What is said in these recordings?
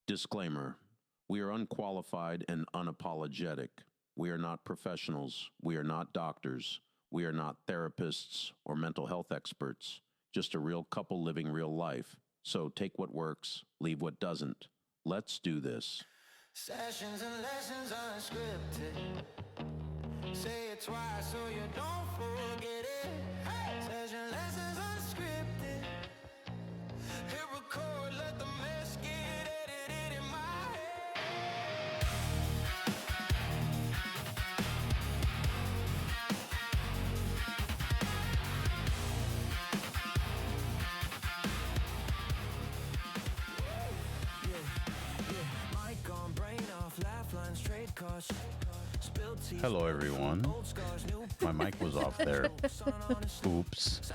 Disclaimer. We are unqualified and unapologetic. We are not professionals. We are not doctors. We are not therapists or mental health experts. Just a real couple living real life. So take what works, leave what doesn't. Let's do this. Sessions and lessons unscripted. Say it twice so you don't forget it. Hey! Session lessons unscripted. Hit record, let the mess get edited in my head. Mic on, brain off, laugh line, straight cuts. Hello, everyone. My mic was off there. Oops.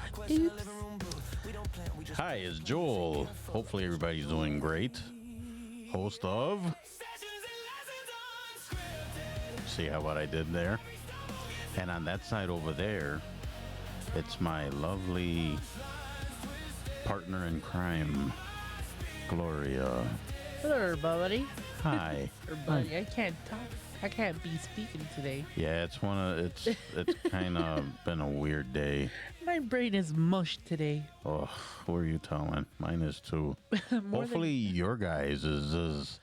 Hi, it's Joel. Hopefully everybody's doing great. Host of... See how what I did there? And on that side over there, it's my lovely partner in crime, Gloria. Hello, everybody. Hi. Everybody, I can't talk. I can't be speaking today. Yeah, it's kind of been a weird day. My brain is mush today. Oh, what are you telling? Mine is too. Hopefully your guys is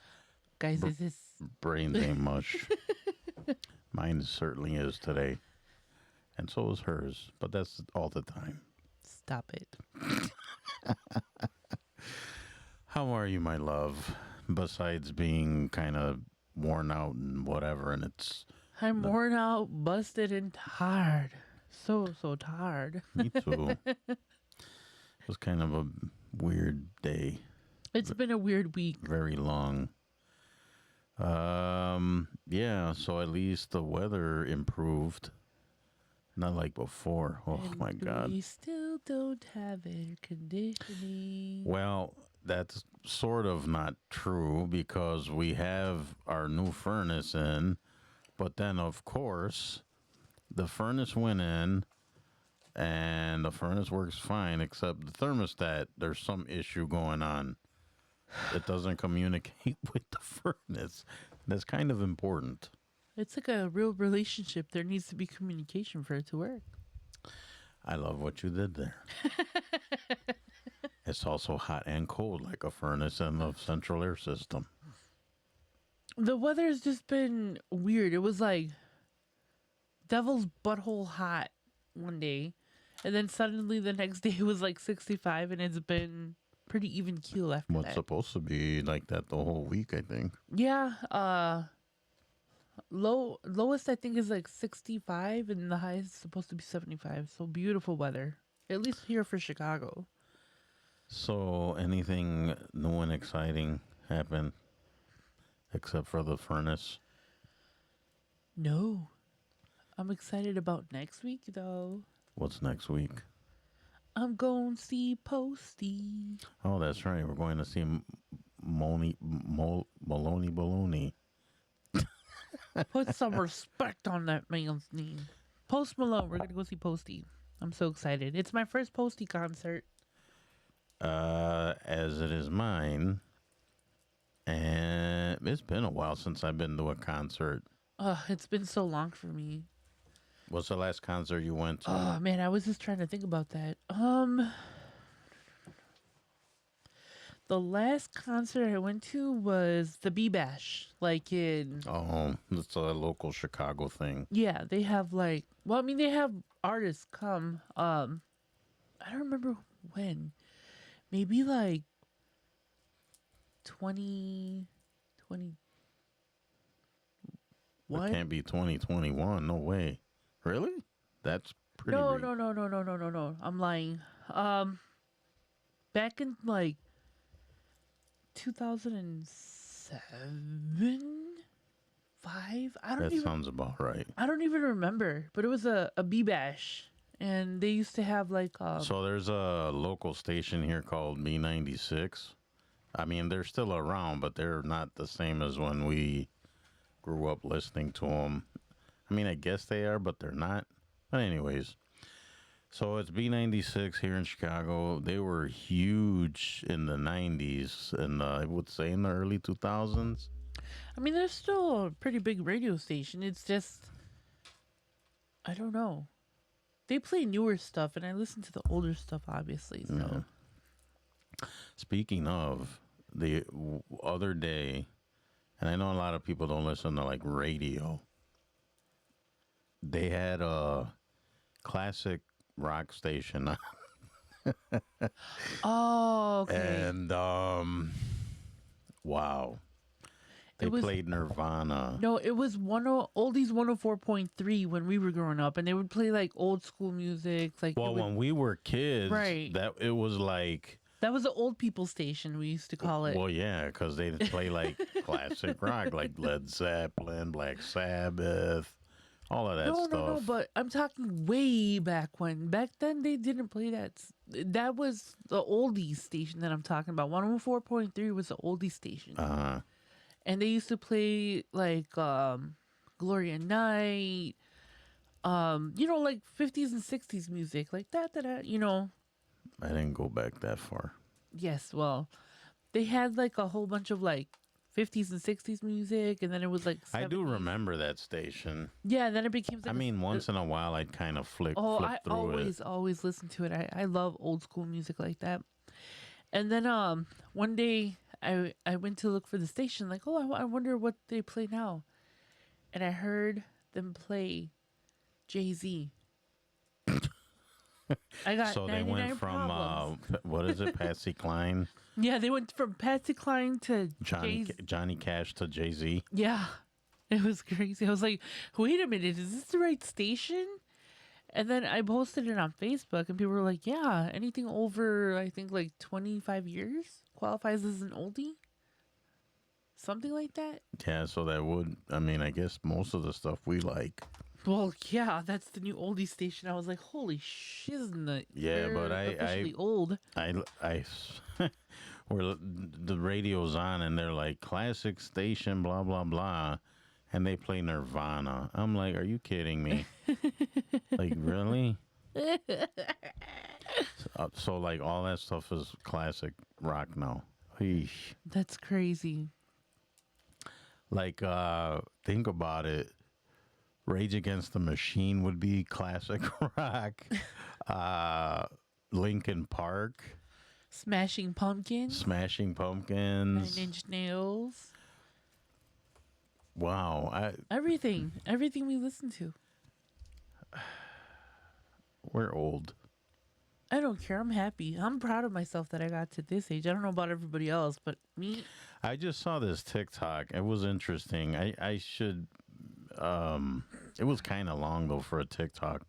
Guys, is this... brains ain't mush. Mine certainly is today. And so is hers. But that's all the time. Stop it. How are you, my love? Besides being kind of worn out and whatever, and I'm worn out, busted, and tired. So tired. Me too. It was kind of a weird day. It's been a weird week. Very long. Yeah, so at least the weather improved. Not like before. Oh, And my God. we still don't have air conditioning. Well, that's sort of not true because we have our new furnace in. But then, of course, the furnace went in and the furnace works fine, except the thermostat, there's some issue going on. It doesn't communicate with the furnace. That's kind of important. It's like a real relationship. There needs to be communication for it to work. I love what you did there. It's also hot and cold like a furnace in the central air system. The weather has just been weird. It was like devil's butthole hot one day. And then suddenly the next day it was like 65 and it's been pretty even keel after What's that. supposed to be like that the whole week, I think. Yeah, lowest I think is like 65 and the highest is supposed to be 75. So beautiful weather. At least here for Chicago. So anything new and exciting happened except for the furnace? No. I'm excited about next week though. What's next week? I'm going to see Posty. Oh, that's right. We're going to see Maloney Baloney. Put some respect on that man's name. Post Malone. We're going to go see Posty. I'm so excited. It's my first Posty concert. As it is mine. And it's been a while since I've been to a concert. It's been so long for me. What's the last concert you went to? Oh man, I was just trying to think about that. The last concert I went to was the B Bash, like in... Oh, it's a local Chicago thing. Yeah, they have like... Well, I mean, they have artists come. I don't remember when. Maybe like 2021? It can't be 2021. No way. Really? That's pretty... No. I'm lying. Back in like 2007, 5. That sounds about right. I don't even remember, but it was a B Bash, and they used to have like. So there's a local station here called B96. I mean, they're still around, but they're not the same as when we grew up listening to them. I mean, I guess they are, but they're not. But anyways, So it's B96 here in Chicago. They were huge in the 90s and I would say in the early 2000s. I mean, they're still a pretty big radio station. It's just, I don't know. They play newer stuff, and I listen to the older stuff, obviously. So. Yeah. Speaking of, the other day, and I know a lot of people don't listen to like radio, they had a classic rock station. Oh, okay. And wow. They played Nirvana. No, it was oldies 104.3 when we were growing up, and they would play like old school music. Like, well, when we were kids, right, that it was like that was the old people station, we used to call it. Well, yeah, because they play like classic rock, like Led Zeppelin, Black Sabbath, all of that stuff. No, but I'm talking way back when. Back then, they didn't play that. That was the oldies station that I'm talking about. 104.3 was the oldies station. And they used to play like Gloria Night, like 50s and 60s music, like that, I didn't go back that far. Yes, well, they had like a whole bunch of like 50s and 60s music, and then it was like 70s. I do remember that station. Yeah, and then it became like once in a while I'd kind of flip I through it. always listen to it. I love old school music like that. And then one day I went to look for the station, like, I wonder what they play now. And I heard them play Jay-Z. I got so they went from what is it, Patsy Cline? Yeah, they went from Patsy Cline to Johnny Cash to Jay-Z. Yeah, it was crazy. I was like, wait a minute, is this the right station? And then I posted it on Facebook, and people were like, yeah, anything over, I think, like 25 years qualifies as an oldie. Something like that. Yeah, so that would, I guess most of the stuff we like. Well, yeah, that's the new oldie station. I was like, holy shiznit. Yeah, but officially old. Where the radio's on, and they're like, classic station, blah, blah, blah. And they play Nirvana. I'm like, are you kidding me? Like, really? So, like, all that stuff is classic rock now. Eesh. That's crazy. Like, think about it. Rage Against the Machine would be classic rock. Linkin Park. Smashing Pumpkins. 9 Inch Nails. Wow. Everything we listen to. We're old. I don't care. I'm happy. I'm proud of myself that I got to this age. I don't know about everybody else, but me. I just saw this TikTok. It was interesting. I should. It was kind of long though for a TikTok,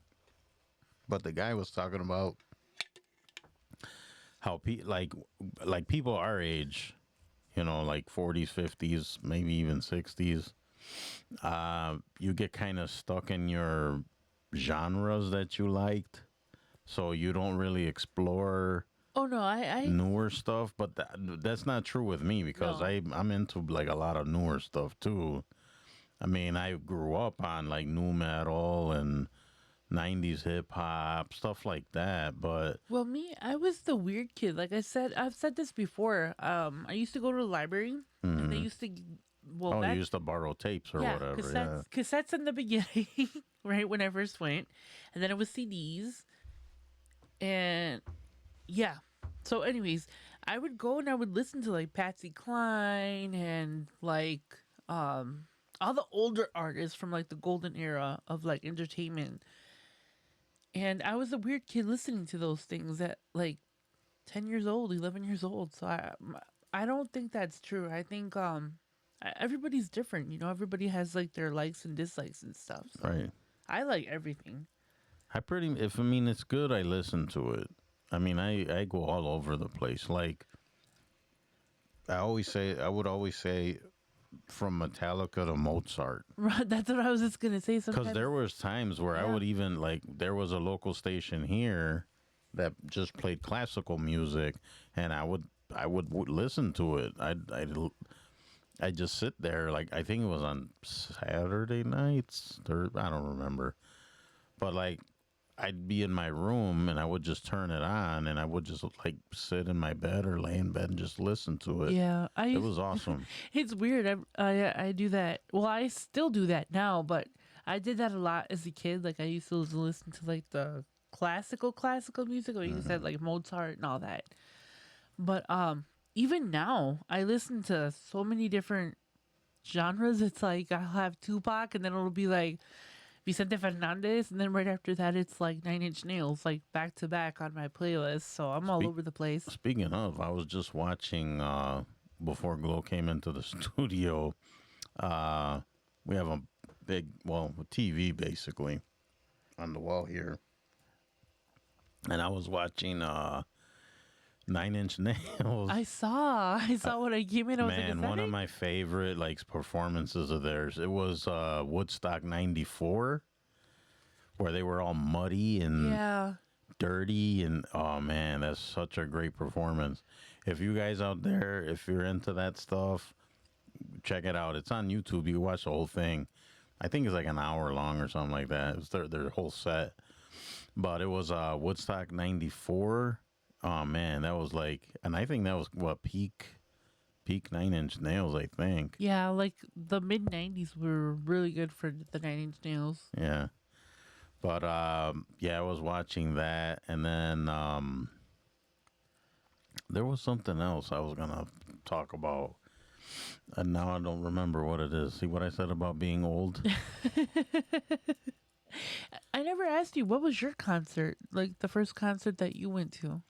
but the guy was talking about how like people our age, like 40s, 50s, maybe even 60s, you get kind of stuck in your genres that you liked, so you don't really explore. Oh no, I newer stuff, but that's not true with me because No. I'm into like a lot of newer stuff too. I grew up on like nu metal and 90s hip hop, stuff like that, but Well, me, I was the weird kid. Like I said, I've said this before. I used to go to the library, and they used to. Well, you used to borrow tapes or whatever. Cassettes in the beginning, right when I first went, and then it was CDs, and yeah. So, anyways, I would go and I would listen to like Patsy Cline and like all the older artists from like the golden era of like entertainment. And I was a weird kid listening to those things at like 10 years old, 11 years old. So I don't think that's true. I think everybody's different, everybody has like their likes and dislikes and stuff. So right. I like everything. It's good, I listen to it. I go all over the place. Like I would always say from Metallica to Mozart. Right, that's what I was just gonna say. Because there was times where I would even there was a local station here that just played classical music, and I would listen to it. I'd just sit there, like I think it was on Saturday nights, or I don't remember, but like I'd be in my room and I would just turn it on and I would just like sit in my bed or lay in bed and just listen to it. Yeah, It was awesome. it's weird. I do that. Well, I still do that now, but I did that a lot as a kid. Like I used to listen to like the classical music, like you said, like Mozart and all that. But even now, I listen to so many different genres. It's like I'll have Tupac, and then it'll be like Vicente Fernandez, and then right after that, it's like Nine Inch Nails, like back to back on my playlist. So I'm all over the place. Speaking of, I was just watching before Glow came into the studio. We have a big, well, a TV basically on the wall here, and I was watching Nine Inch Nails. I saw when I came in. I was like, Man, is that one it? of my favorite like performances of theirs. It was Woodstock '94, where they were all muddy and Yeah. dirty, and oh man, that's such a great performance. If you guys out there, if you're into that stuff, check it out. It's on YouTube. You can watch the whole thing. I think it's like an hour long or something like that. It's their whole set. But it was Woodstock '94. Oh man, that was like, and I think that was what peak Nine Inch Nails. I think. Yeah, like the mid '90s were really good for the Nine Inch Nails. Yeah. But yeah, I was watching that, and then there was something else I was gonna talk about, and now I don't remember what it is. See what I said about being old? I never asked you, what was your concert? Like the first concert that you went to?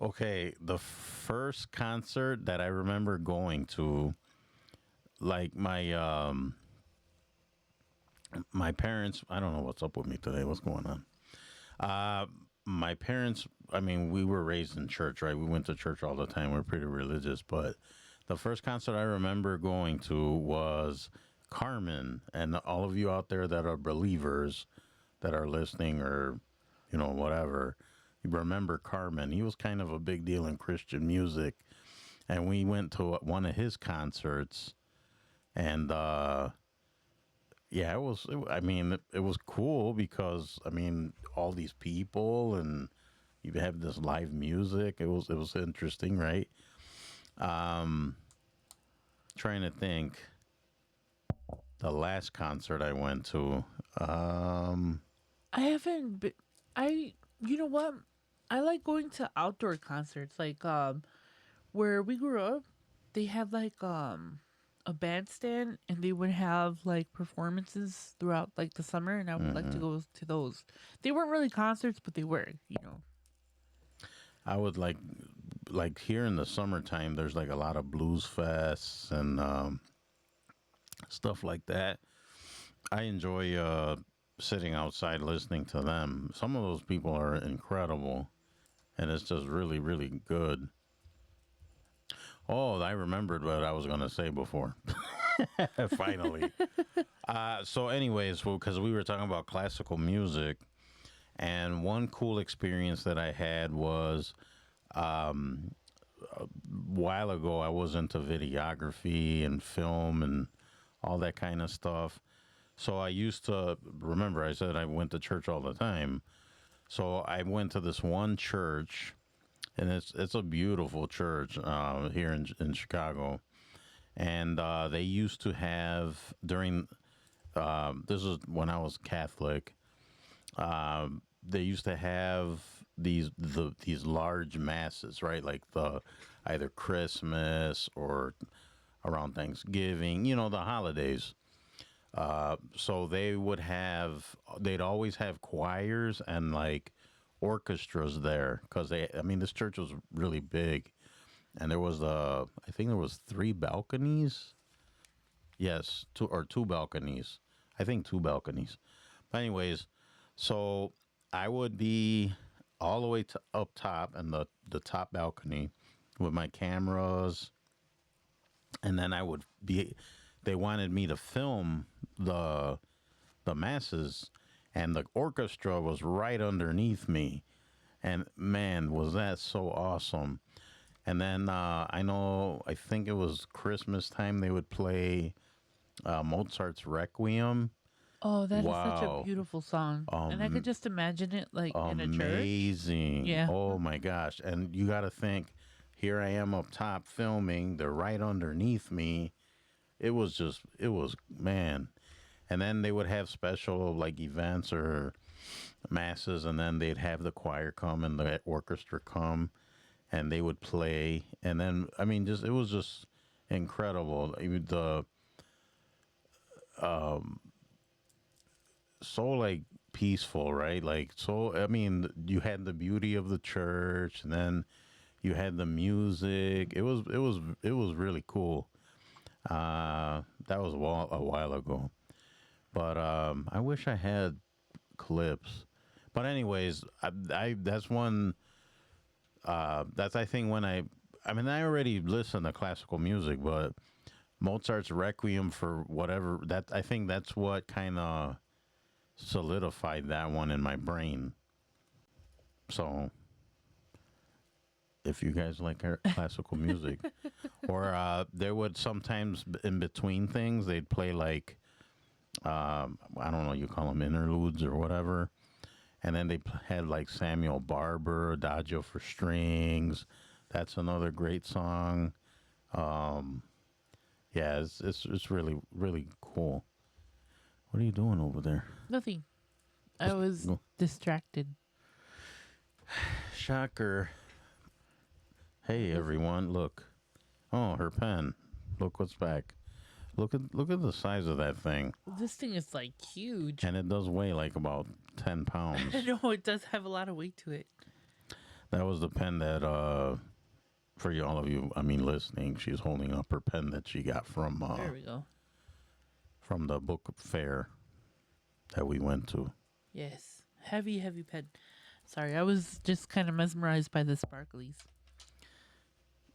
Okay, the first concert that I remember going to, like my parents. I don't know what's up with me today. What's going on? My parents. I mean, we were raised in church, right? We went to church all the time. We're pretty religious, but the first concert I remember going to was Carmen. And all of you out there that are believers, that are listening, or whatever, you remember Carmen. He was kind of a big deal in Christian music, and we went to one of his concerts, and yeah, I mean, it was cool because I mean, all these people, and you have this live music. It was interesting, right? Trying to think. The last concert I went to. I haven't been. You know what? I like going to outdoor concerts, like where we grew up. They had like a bandstand, and they would have like performances throughout like the summer, and I would like to go to those. They weren't really concerts, but they were. I would like here in the summertime. There's like a lot of blues fests and stuff like that. I enjoy sitting outside listening to them. Some of those people are incredible, and it's just really, really good. Oh, I remembered what I was going to say before. Finally. So anyways, because we were talking about classical music, and one cool experience that I had was a while ago, I was into videography and film and all that kind of stuff. So I used to, remember I said I went to church all the time. So I went to this one church, and it's a beautiful church here in Chicago. And they used to have during this is when I was Catholic. They used to have these large masses, right? Like the either Christmas or around Thanksgiving, the holidays. So they'd always have choirs and like orchestras there because this church was really big, and there was I think there was 3 balconies. Yes, two balconies. I think 2 balconies. But anyways, so I would be all the way to up top and the top balcony with my cameras, and then they wanted me to film the masses, and the orchestra was right underneath me, and man, was that so awesome. And then I think it was Christmas time, they would play Mozart's Requiem. Oh, that is such a Wow. beautiful song. And I could just imagine it like in a church. Amazing. Yeah. Oh my gosh. And you got to think, here I am up top filming. They're right underneath me. It was, man. And then they would have special like events or masses, and then they'd have the choir come and the orchestra come, and they would play. And then, I mean, it was just incredible. Even the, so like peaceful, right? Like, so, I mean, you had the beauty of the church, and then you had the music. It was really cool. That was a while ago, but I wish I had clips. But anyways, I that's one. That's I think when I mean I already listen to classical music, but Mozart's Requiem for whatever that I think that's what kind of solidified that one in my brain. So if you guys like classical music, or there would sometimes in between things they'd play like I don't know, you call them interludes or whatever, and then they had like Samuel Barber, Adagio for Strings. That's another great song. Yeah, it's really really cool. What are you doing over there? Nothing. I was distracted. Shocker. Hey everyone, look. Oh, her pen. Look what's back. Look at the size of that thing. This thing is like huge. And it does weigh like about 10 pounds. I know it does have a lot of weight to it. That was the pen that for all of you, I mean listening, she's holding up her pen that she got from There we go. from the book fair that we went to. Yes. Heavy, heavy pen. Sorry, I was just kind of mesmerized by the sparklies.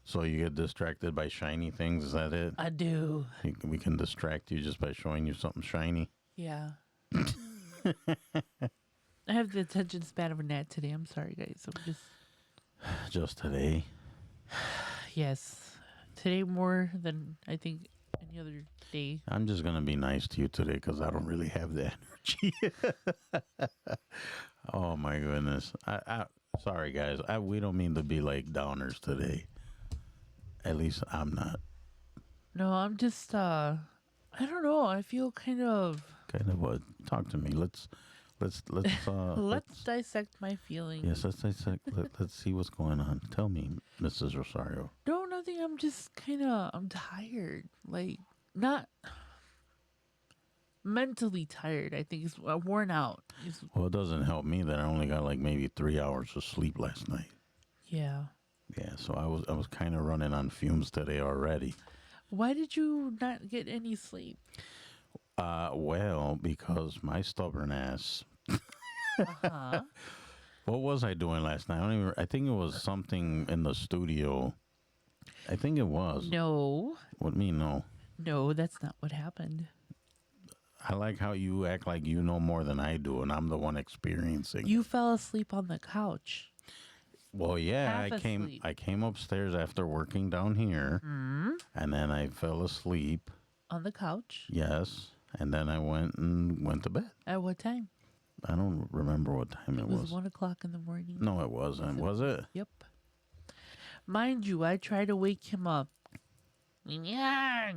So you get distracted by shiny things, is that it? I do. We can distract you just by showing you something shiny. Yeah. I have the attention span of a gnat today. I'm sorry, guys. I'm Just today. Yes. Today more than I think any other day. I'm just going to be nice to you today because I don't really have the energy. Oh, my goodness. Sorry, guys. We don't mean to be like downers today. At least I'm not. No, I'm just, I don't know. I feel kind of... Kind of what? Talk to me. Let's Let's dissect my feelings. Yes, let's dissect. Let's see what's going on. Tell me, Mrs. Rosario. No, nothing. I'm just kind of, I'm tired. Like, not mentally tired. I think it's worn out. Well, it doesn't help me that I only got like maybe 3 hours of sleep last night. Yeah. Yeah, so I was kind of running on fumes today already. Why did you not get any sleep? Well, because my stubborn ass. Uh-huh. What was I doing last night? I think it was something in the studio. I think it was. No. What mean no? No, that's not what happened. I like how you act like you know more than I do, and I'm the one experiencing. You fell asleep on the couch. Well, yeah, Half asleep. I came upstairs after working down here, and then I fell asleep. On the couch? Yes, and then I went to bed. At what time? I don't remember what time it was. 1 o'clock in the morning. No, it wasn't. Was it? Yep. Mind you, I tried to wake him up. Yeah.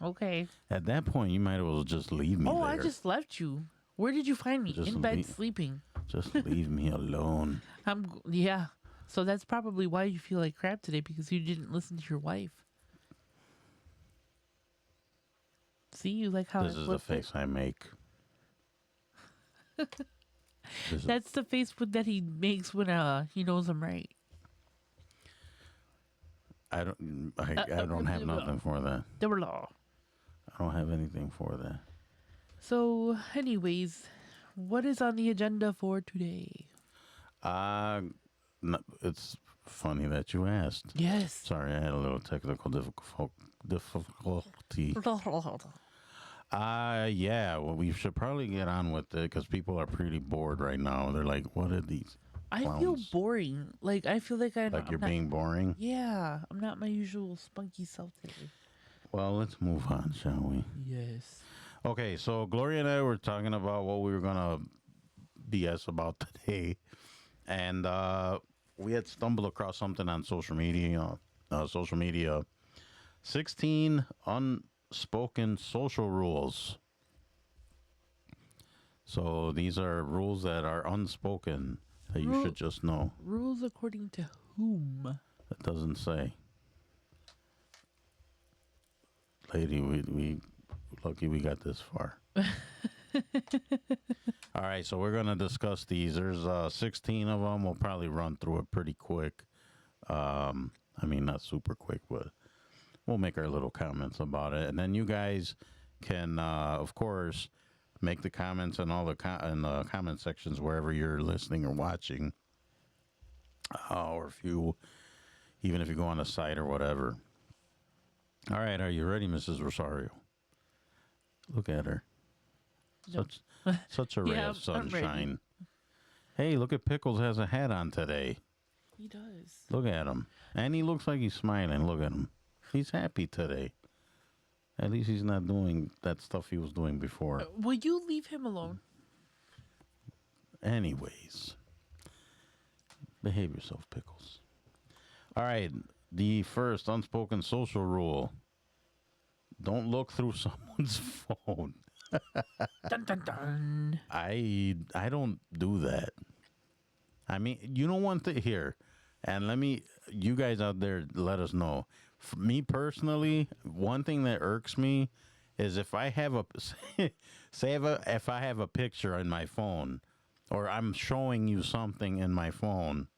Okay. At that point, you might as well just leave me Oh, there. I just left you. Where did you find me? Just In bed leave- sleeping. Just leave me alone. Yeah. So that's probably why you feel like crap today, because you didn't listen to your wife. See, you like how This is the face I make. That's the face that he makes when he knows I'm right. I don't have nothing for that. Double law. I don't have anything for that. So, anyways, what is on the agenda for today? It's funny that you asked. Yes. Sorry, I had a little technical difficulty. Yeah, well, we should probably get on with it because people are pretty bored right now. They're like, what are these I feel clowns? boring. Like, I feel like Like you're being boring? Yeah, I'm not my usual spunky self today. Well, let's move on, shall we? Yes. Okay, so Gloria and I were talking about what we were gonna BS about today, and we had stumbled across something on social media. 16 unspoken social rules. So these are rules that are unspoken that you should just know. Rules according to whom? It doesn't say. Lady, we lucky we got this far. All right, so we're going to discuss these. There's 16 of them. We'll probably run through it pretty quick. I mean, not super quick, but we'll make our little comments about it. And then you guys can, of course, make the comments in all the in the comment sections wherever you're listening or watching. Or even if you go on the site or whatever. All right, are you ready, Mrs. Rosario? Look at her. Such a ray of sunshine. Hey, look at Pickles has a hat on today. He does. Look at him. And he looks like he's smiling. Look at him. He's happy today. At least he's not doing that stuff he was doing before. Will you leave him alone? Anyways. Behave yourself, Pickles. All right. The first unspoken social rule. Don't look through someone's phone. Dun, dun, dun. I don't do that. I mean, you know one thing here, and you guys out there, let us know. For me personally, one thing that irks me is if I have if I have a picture in my phone, or I'm showing you something in my phone,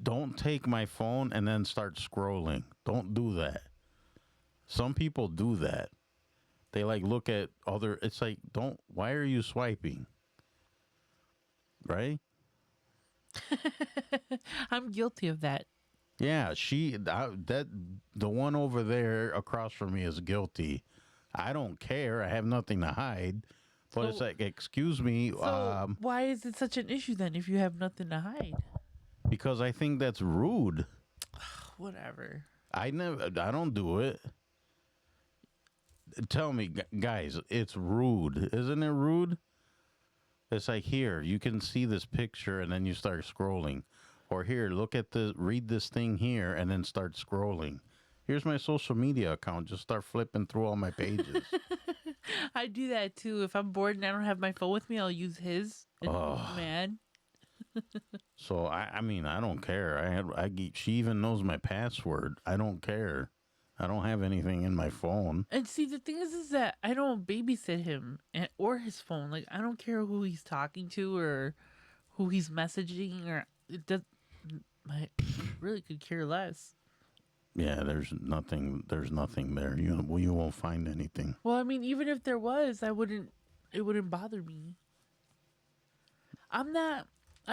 don't take my phone and then start scrolling. Don't do that. Some people do that. They look at other. It's like, why are you swiping? Right? I'm guilty of that. Yeah, the one over there across from me is guilty. I don't care. I have nothing to hide. But it's like, excuse me. So why is it such an issue then if you have nothing to hide? Because I think that's rude. Whatever. I don't do it. Tell me, guys, it's rude. Isn't it rude? It's like, here, you can see this picture and then you start scrolling. Or here, read this thing here and then start scrolling. Here's my social media account. Just start flipping through all my pages. I do that too. If I'm bored and I don't have my phone with me, I'll use his. Man. So, I mean, I don't care. She even knows my password. I don't care. I don't have anything in my phone. And see, the thing is that I don't babysit him or his phone. Like, I don't care who he's talking to or who he's messaging, or I really could care less. Yeah, there's nothing there. You won't find anything. Well, I mean, even if there was, it wouldn't bother me. I've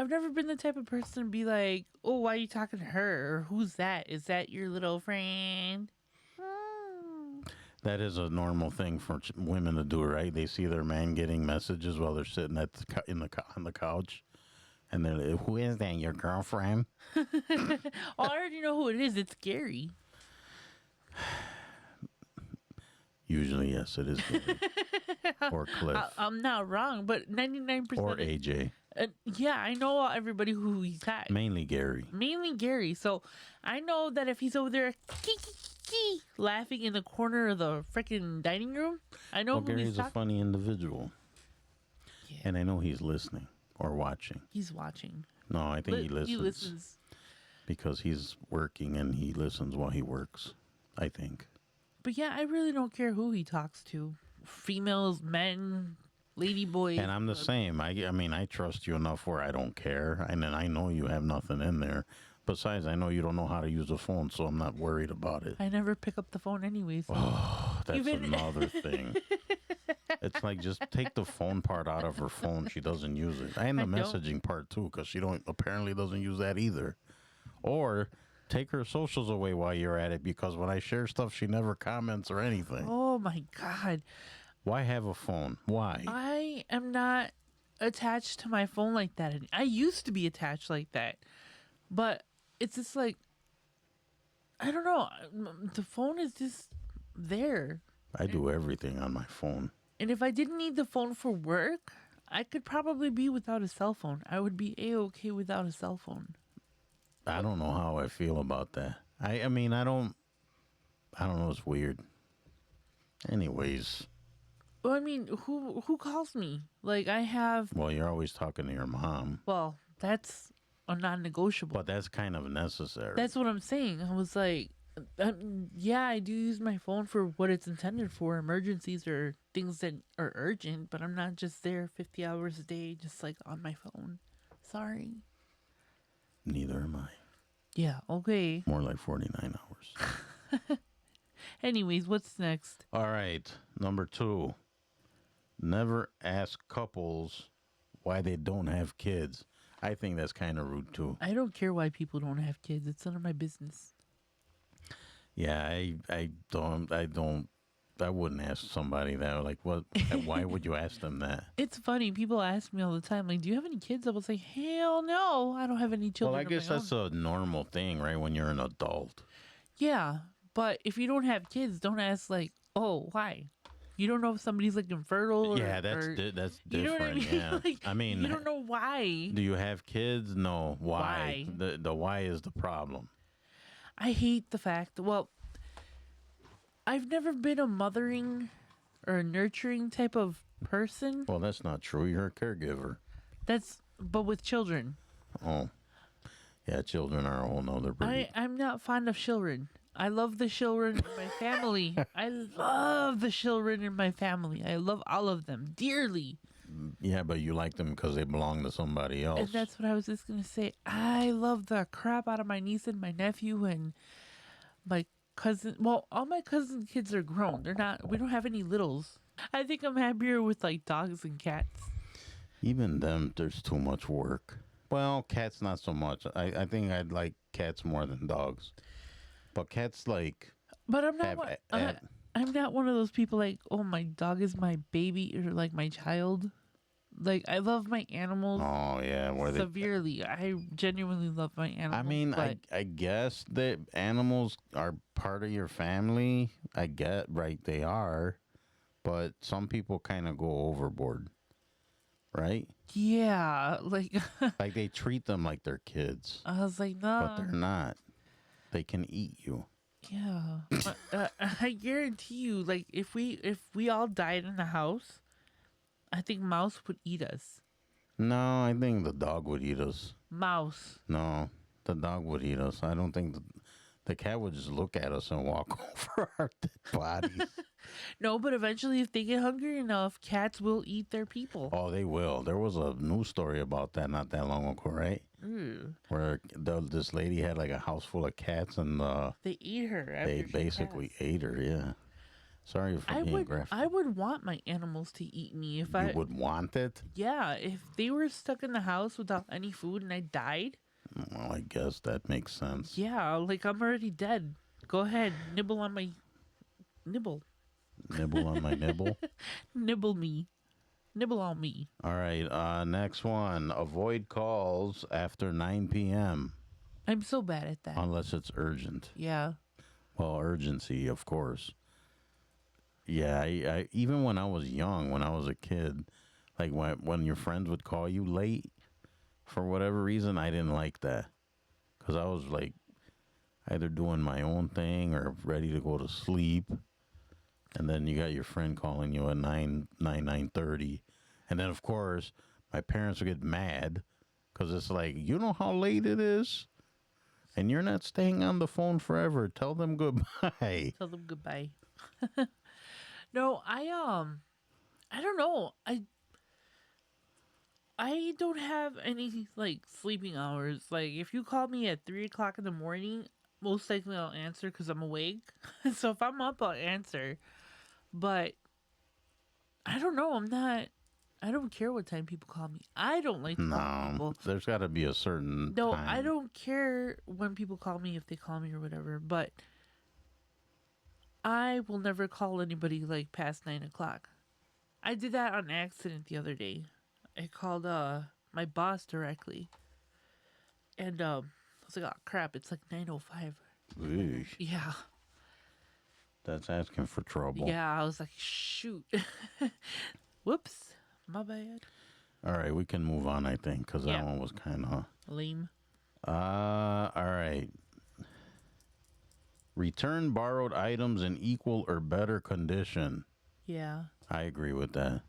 never been the type of person to be like, oh, why are you talking to her? Or who's that? Is that your little friend? That is a normal thing for women to do, right? They see their man getting messages while they're sitting on the couch, and they're like, "Who is that? Your girlfriend?" Oh, I already know who it is. It's Gary. Usually, yes, it is Gary. Or Cliff. I'm not wrong, but 99%. Or AJ. Yeah, I know everybody who he's at. Mainly Gary. So I know that if he's over there laughing in the corner of the freaking dining room, I know who Gary's he's talking. a funny individual. Yeah. And I know he's listening or watching. He's watching. No, I think he listens. He listens. Because he's working and he listens while he works, I think. But yeah, I really don't care who he talks to. Females, men, lady boys. And I'm the same. I mean, I trust you enough where I don't care. And then I know you have nothing in there. Besides, I know you don't know how to use a phone, so I'm not worried about it. I never pick up the phone anyways. So. Oh, that's another thing. It's like, just take the phone part out of her phone. She doesn't use it. And the messaging part, too, because she apparently doesn't use that either. Or take her socials away while you're at it, because when I share stuff, she never comments or anything. Oh, my God. Why have a phone? Why? I am not attached to my phone like that. I used to be attached like that. But it's just like, I don't know. The phone is just there. I do everything on my phone. And if I didn't need the phone for work, I could probably be without a cell phone. I would be A-okay without a cell phone. I don't know how I feel about that. I mean, I don't know. It's weird. Anyways, Well, I mean, who calls me? Like, I have, well, you're always talking to your mom, well, that's a non-negotiable. but that's kind of necessary. That's what I'm saying. I was like, yeah, I do use my phone for what it's intended for, emergencies or things that are urgent, but I'm not just there 50 hours a day, just like on my phone. Sorry. Neither am I. Yeah, okay. More like 49 hours. Anyways, what's next? All right. Number 2. Never ask couples why they don't have kids. I think that's kind of rude too. I don't care why people don't have kids. It's none of my business. Yeah, I wouldn't ask somebody that. Like, what? Why would you ask them that? It's funny. People ask me all the time, like, do you have any kids? I was like, hell no. I don't have any children. Well, I of guess my that's own. a normal thing, right? When you're an adult. Yeah, but if you don't have kids, don't ask, like, oh, why? You don't know if somebody's like infertile or... Yeah, that's or, that's you know different. what I mean? Yeah, Like, I mean, you don't know why. do you have kids? No. Why? Why? The why is the problem. I hate the fact, well, I've never been a mothering or a nurturing type of person. Well, that's not true. You're a caregiver. But with children. Oh, yeah. Children are a whole nother breed. I'm not fond of children. I love the children in my family. I love the children in my family. I love all of them dearly. Yeah, but you like them because they belong to somebody else. And that's what I was just going to say. I love the crap out of my niece and my nephew and my cousin. Well, all my cousin kids are grown. We don't have any littles. I think I'm happier with like dogs and cats. Even them, there's too much work. Well, cats not so much. I think I'd like cats more than dogs. But cats like But I'm not have one, a- I'm not one of those people like, oh, my dog is my baby or like my child. Like, I love my animals oh yeah, where they severely. I genuinely love my animals. I mean, but I guess that animals are part of your family. I get right, they are, but some people kind of go overboard, right? yeah, like Like they treat them like they're kids, I was like, but they're no, not. They can eat you. yeah. I guarantee you, like if we all died in the house, I think Mouse would eat us. No, I think the dog would eat us. Mouse. No, the dog would eat us. I don't think the cat would just look at us and walk over our dead bodies. No, but eventually, if they get hungry enough, cats will eat their people. Oh, they will. There was a news story about that not that long ago, right? Where this lady had like a house full of cats and They eat her. After they she basically passed. ate her. Yeah. Sorry for being graphic. I would want my animals to eat me if You would want it? Yeah, if they were stuck in the house without any food and I died, Well, I guess that makes sense. yeah, like I'm already dead. Go ahead, nibble on my nibble. Nibble on my nibble. Nibble me. Nibble on me. All right. Next one. Avoid calls after 9 p.m. I'm so bad at that. unless it's urgent. Yeah. Well, urgency, of course. Yeah, I even when I was young, when I was a kid, like when your friends would call you late for whatever reason, I didn't like that because I was like either doing my own thing or ready to go to sleep, and then you got your friend calling you at 9:30, and then of course my parents would get mad because it's like, you know how late it is, and you're not staying on the phone forever. Tell them goodbye. Tell them goodbye. No, I don't know. I don't have any like sleeping hours. Like if you call me at 3 o'clock in the morning, most likely I'll answer because I'm awake. So if I'm up, I'll answer. But I don't know. I don't care what time people call me. I don't like to call No, people. there's got to be a certain No, time. I don't care when people call me if they call me or whatever. But I will never call anybody like past 9 o'clock. I did that on accident the other day. I called my boss directly, and I was like, "Oh crap! It's like 9:05." Eesh. Yeah. That's asking for trouble. Yeah, I was like, shoot. Whoops. My bad. All right, we can move on, I think, because Yeah. that one was kind of... Lame. All right. Return borrowed items in equal or better condition. Yeah. I agree with that.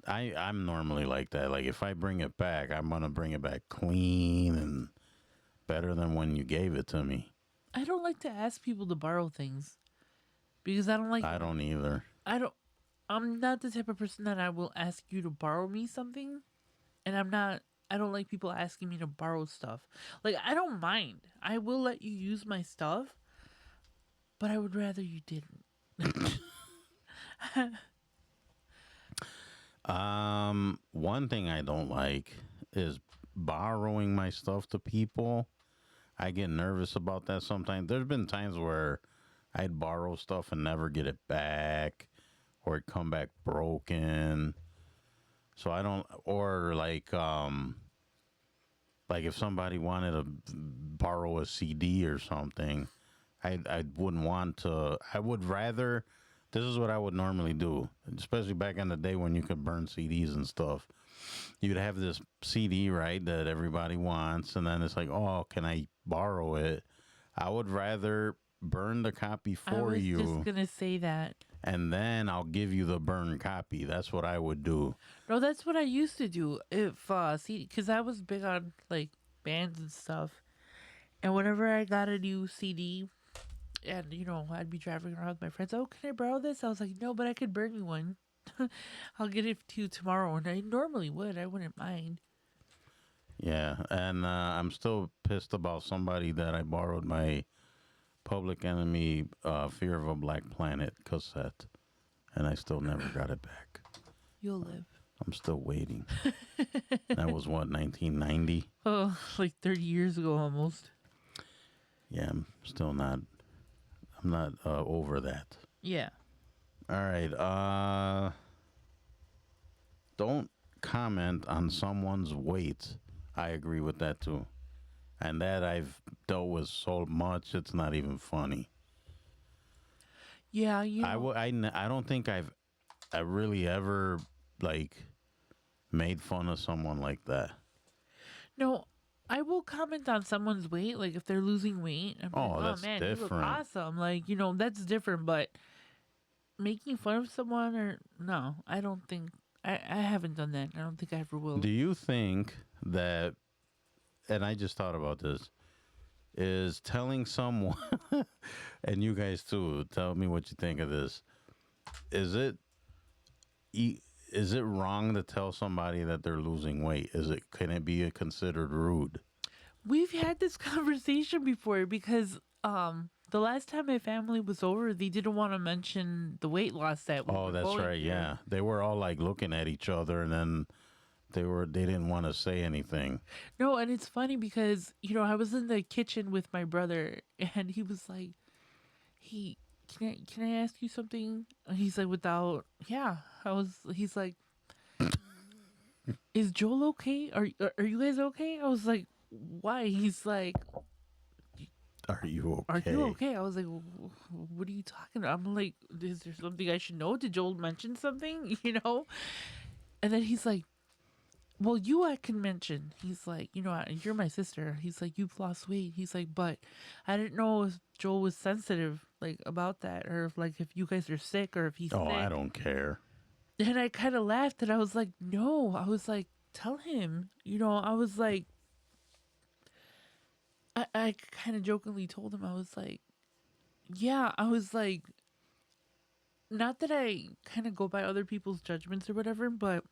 I'm normally like that. Like, if I bring it back, I'm going to bring it back clean and better than when you gave it to me. I don't like to ask people to borrow things because I don't like. I don't either. I'm not the type of person that I will ask you to borrow me something, and I don't like people asking me to borrow stuff. Like, I don't mind. I will let you use my stuff, but I would rather you didn't. One thing I don't like is borrowing my stuff to people. I get nervous about that sometimes. There's been times where I'd borrow stuff and never get it back, or it come back broken. So I don't, or like if somebody wanted to borrow a CD or something, I wouldn't want to. I would rather. This is what I would normally do, especially back in the day when you could burn CDs and stuff. You'd have this CD, right, that everybody wants, and then it's like, oh, can I borrow it? I would rather burn the copy for you. I was just gonna say that. And then I'll give you the burned copy. That's what I would do. No, that's what I used to do. If because I was big on like bands and stuff, and whenever I got a new CD, and I'd be driving around with my friends. Oh, can I borrow this? I was like, no, but I could burn you one. I'll get it to you tomorrow, and I normally would. I wouldn't mind. Yeah, and I'm still pissed about somebody that I borrowed my Public Enemy Fear of a Black Planet cassette, and I still never got it back. You'll live. I'm still waiting. That was what, 1990? Oh, like 30 years ago almost. Yeah, I'm not over that. Yeah. All right. Don't comment on someone's weight. I agree with that too. And that I've dealt with so much, it's not even funny. Yeah, I don't think I really ever like made fun of someone like that. No, I will comment on someone's weight, like if they're losing weight. I'm like, oh that's man, you look different. awesome. Like, that's different, but making fun of someone no, I don't think I haven't done that. I don't think I ever will. Do you think that, and I just thought about this, is telling someone, and you guys too, tell me what you think of this. Is it wrong to tell somebody that they're losing weight? Can it be considered rude? We've had this conversation before because the last time my family was over, they didn't want to mention the weight loss that we were that's going right. through. Yeah, they were all like looking at each other, and then they didn't want to say anything. No, and it's funny because I was in the kitchen with my brother, and he was like, "Hey, can I ask you something?" And he's like, he's like, "Is Joel okay? Are you guys okay?" I was like, "Why?" He's like, Are you "Are okay? you okay?" I was like, "What are you talking about?" I'm like, "Is there something I should know? Did Joel mention something?" And then he's like, "Well, I can mention." He's like, "You're my sister." He's like, "You've lost weight." He's like, "But I didn't know if Joel was sensitive like about that, or if you guys are sick, or if he's Oh, sick." I don't care. And I kind of laughed, and I was like, "No." I was like, "Tell him." I was like, I kind of jokingly told him, I was like, "Yeah." I was like, not that I kind of go by other people's judgments or whatever, but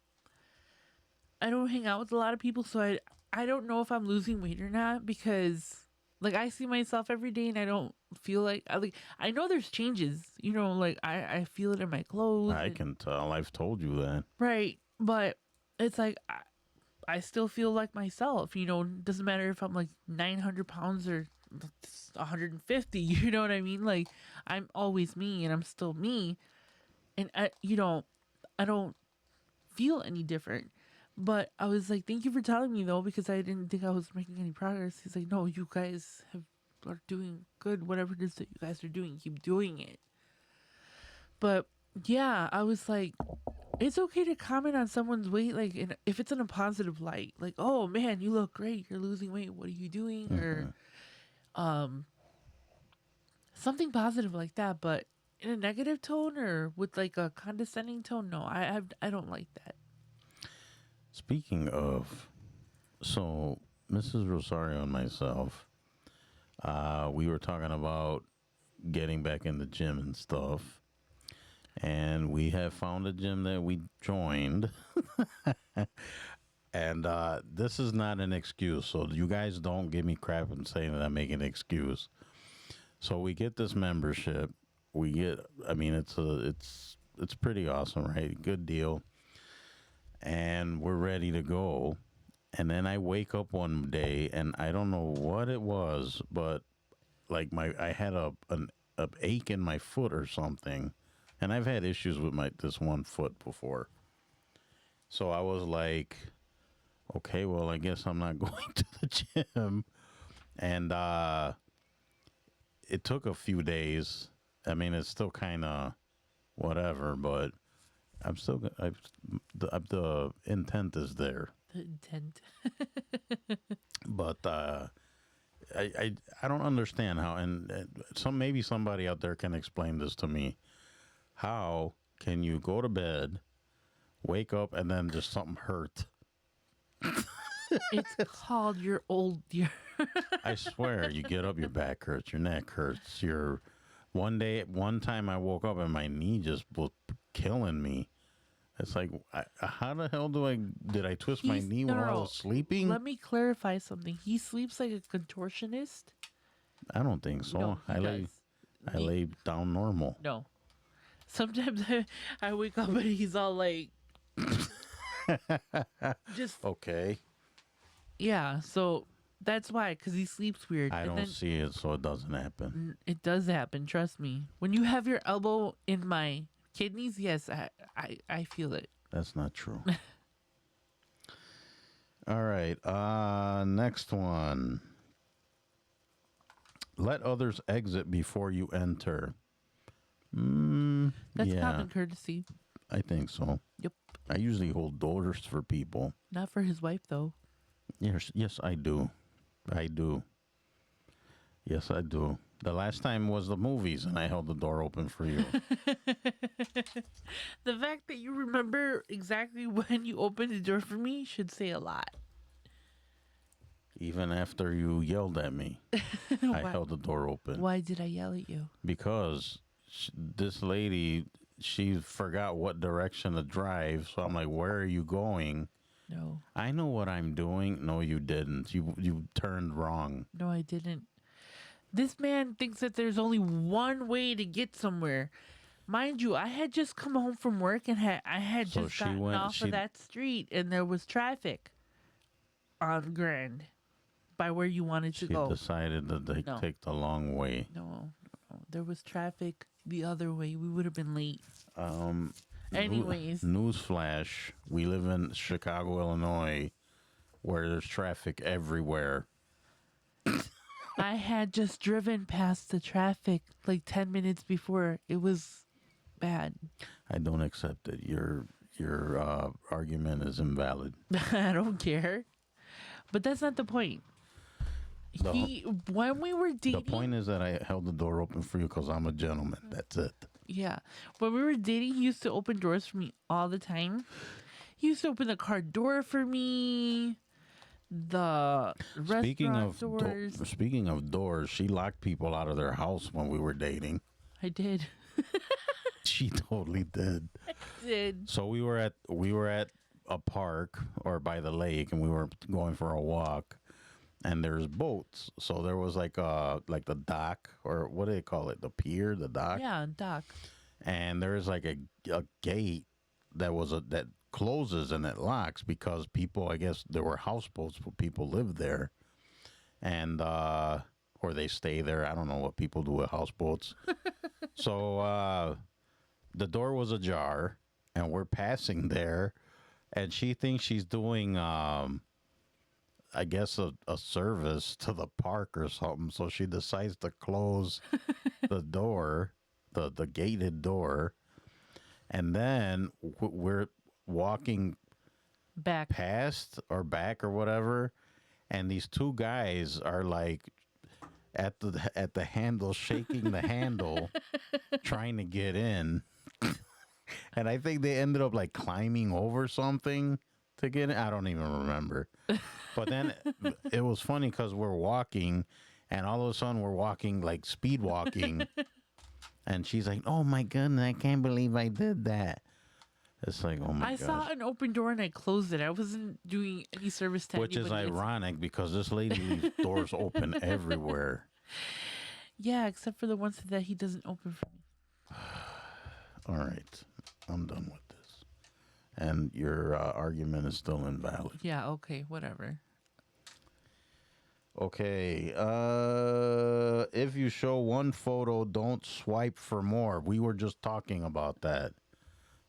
I don't hang out with a lot of people, so I don't know if I'm losing weight or not, because like I see myself every day and I don't feel like I know there's changes, like I feel it in my clothes. I can tell. I've told you that. Right, but it's like I still feel like myself. It doesn't matter if I'm like 900 pounds or 150. You know what I mean? Like I'm always me, and I'm still me, and I don't feel any different. But I was like, "Thank you for telling me though, because I didn't think I was making any progress." He's like, "No, you guys have are doing good. Whatever it is that you guys are doing, keep doing it. But yeah, I was like, it's okay to comment on someone's weight, like if it's in a positive light, like, oh man, you look great, you're losing weight. What are you doing? Or something positive like that. But in a negative tone or with like a condescending tone, no, I don't like that. Speaking of, so Mrs. Rosario and myself, we were talking about getting back in the gym and stuff. And we have found a gym that we joined. And this is not an excuse. So you guys don't give me crap and saying that I'm making an excuse. So we get this membership. We get, I mean, it's pretty awesome, right? Good deal. And we're ready to go. And then I wake up one day and I don't know what it was, but like I had an ache in my foot or something. And I've had issues with this one foot before. So I was like, okay, well, I guess I'm not going to the gym. And it took a few days. I mean, it's still kind of whatever, but the intent is there. The intent. But I don't understand how, and maybe somebody out there can explain this to me. How can you go to bed, wake up, and then just something hurt? It's called I swear, you get up, your back hurts, your neck hurts. One time I woke up and my knee just was killing me. It's like, how the hell did I twist my knee when I was sleeping? Let me clarify something. He sleeps like a contortionist. I don't think so. No, I lay down normal. No. Sometimes I wake up and he's all like, just okay. Yeah, so that's why, because he sleeps weird. I don't see it, so it doesn't happen. It does happen, trust me. When you have your elbow in my kidneys, yes, I feel it. That's not true. All right, next one. Let others exit before you enter. That's yeah, common courtesy. I think so. Yep. I usually hold doors for people. Not for his wife, though. Yes, I do. I do. Yes, I do. The last time was the movies, and I held the door open for you. The fact that you remember exactly when you opened the door for me should say a lot. Even after you yelled at me, I held the door open. Why did I yell at you? Because this lady, she forgot what direction to drive. So I'm like, where are you going? No. I know what I'm doing. No, you didn't. You turned wrong. No, I didn't. This man thinks that there's only one way to get somewhere. Mind you, I had just come home from work and I had just gotten off of that street and there was traffic on Grand by where you wanted to go. She decided to take the long way. No. There was traffic the other way. We would have been late. Anyways. Newsflash. We live in Chicago, Illinois, where there's traffic everywhere. I had just driven past the traffic like 10 minutes before. It was bad. I don't accept it. Your argument is invalid. I don't care. But that's not the point. When we were dating... The point is that I held the door open for you because I'm a gentleman. That's it. Yeah. When we were dating, he used to open doors for me all the time. He used to open the car door for me. The restaurant doors. Speaking of doors, she locked people out of their house when we were dating. I did. She totally did. I did. So we were at a park or by the lake, and we were going for a walk. And there's boats, so there was like the dock, or what do they call it? The pier, the dock. Yeah, dock. And there's like a gate that closes and it locks because people, I guess there were houseboats, but people lived there, and or they stay there. I don't know what people do with houseboats. So the door was ajar, and we're passing there, and she thinks she's doing I guess, a service to the park or something. So she decides to close the door, the gated door. And then we're walking Back. past or back or whatever. And these two guys are like at the handle, shaking the handle, trying to get in. And I think they ended up like climbing over something to get in. I don't even remember. But then it was funny because we're walking, and all of a sudden we're walking like speed walking. And she's like, "Oh my goodness, I can't believe I did that." It's like, oh my I gosh. saw an open door and I closed it. I wasn't doing any service to Which is anybody. ironic because this lady leaves doors open everywhere. Yeah, except for the ones that he doesn't open for me. All right. I'm done with this. And your argument is still invalid. Yeah, okay, whatever. Okay. If you show one photo, don't swipe for more. We were just talking about that.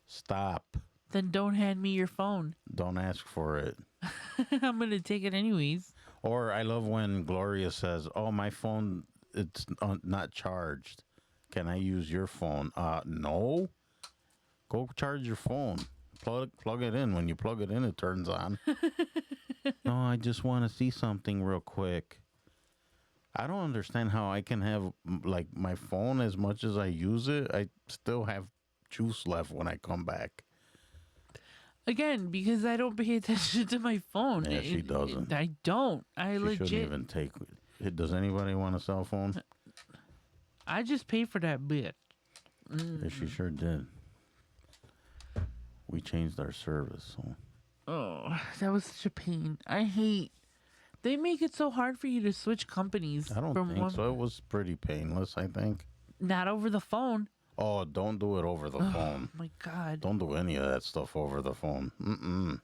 Stop. Then don't hand me your phone. Don't ask for it. I'm going to take it anyways. Or I love when Gloria says, "Oh, my phone, it's not charged. Can I use your phone?" No. Go charge your phone. Plug it in. When you plug it in, it turns on. No, I just want to see something real quick. I don't understand how I can have like my phone as much as I use it. I still have juice left when I come back. Again, because I don't pay attention to my phone. Yeah, she doesn't. I don't. I She legit. shouldn't even take it. Does anybody want a cell phone? I just pay for that bit. Yeah, she sure did. We changed our service, so. Oh, that was such a pain. I hate. They make it so hard for you to switch companies. I don't from think one, so. It was pretty painless, I think. Not over the phone. Oh, don't do it over the phone. Oh my God. Don't do any of that stuff over the phone. Mm-mm.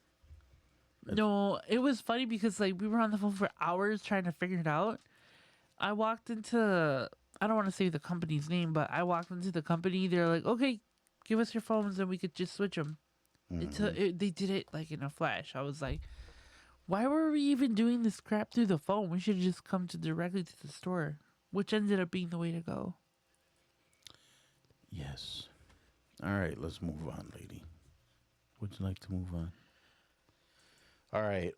No, it was funny because like we were on the phone for hours trying to figure it out. I walked into. I don't want to say the company's name, but I walked into the company. They're like, "Okay, give us your phones, and we could just switch them." They did it like in a flash. I was like, "Why were we even doing this crap through the phone? We should have just come directly to the store," which ended up being the way to go. Yes. All right, let's move on, lady. Would you like to move on? All right.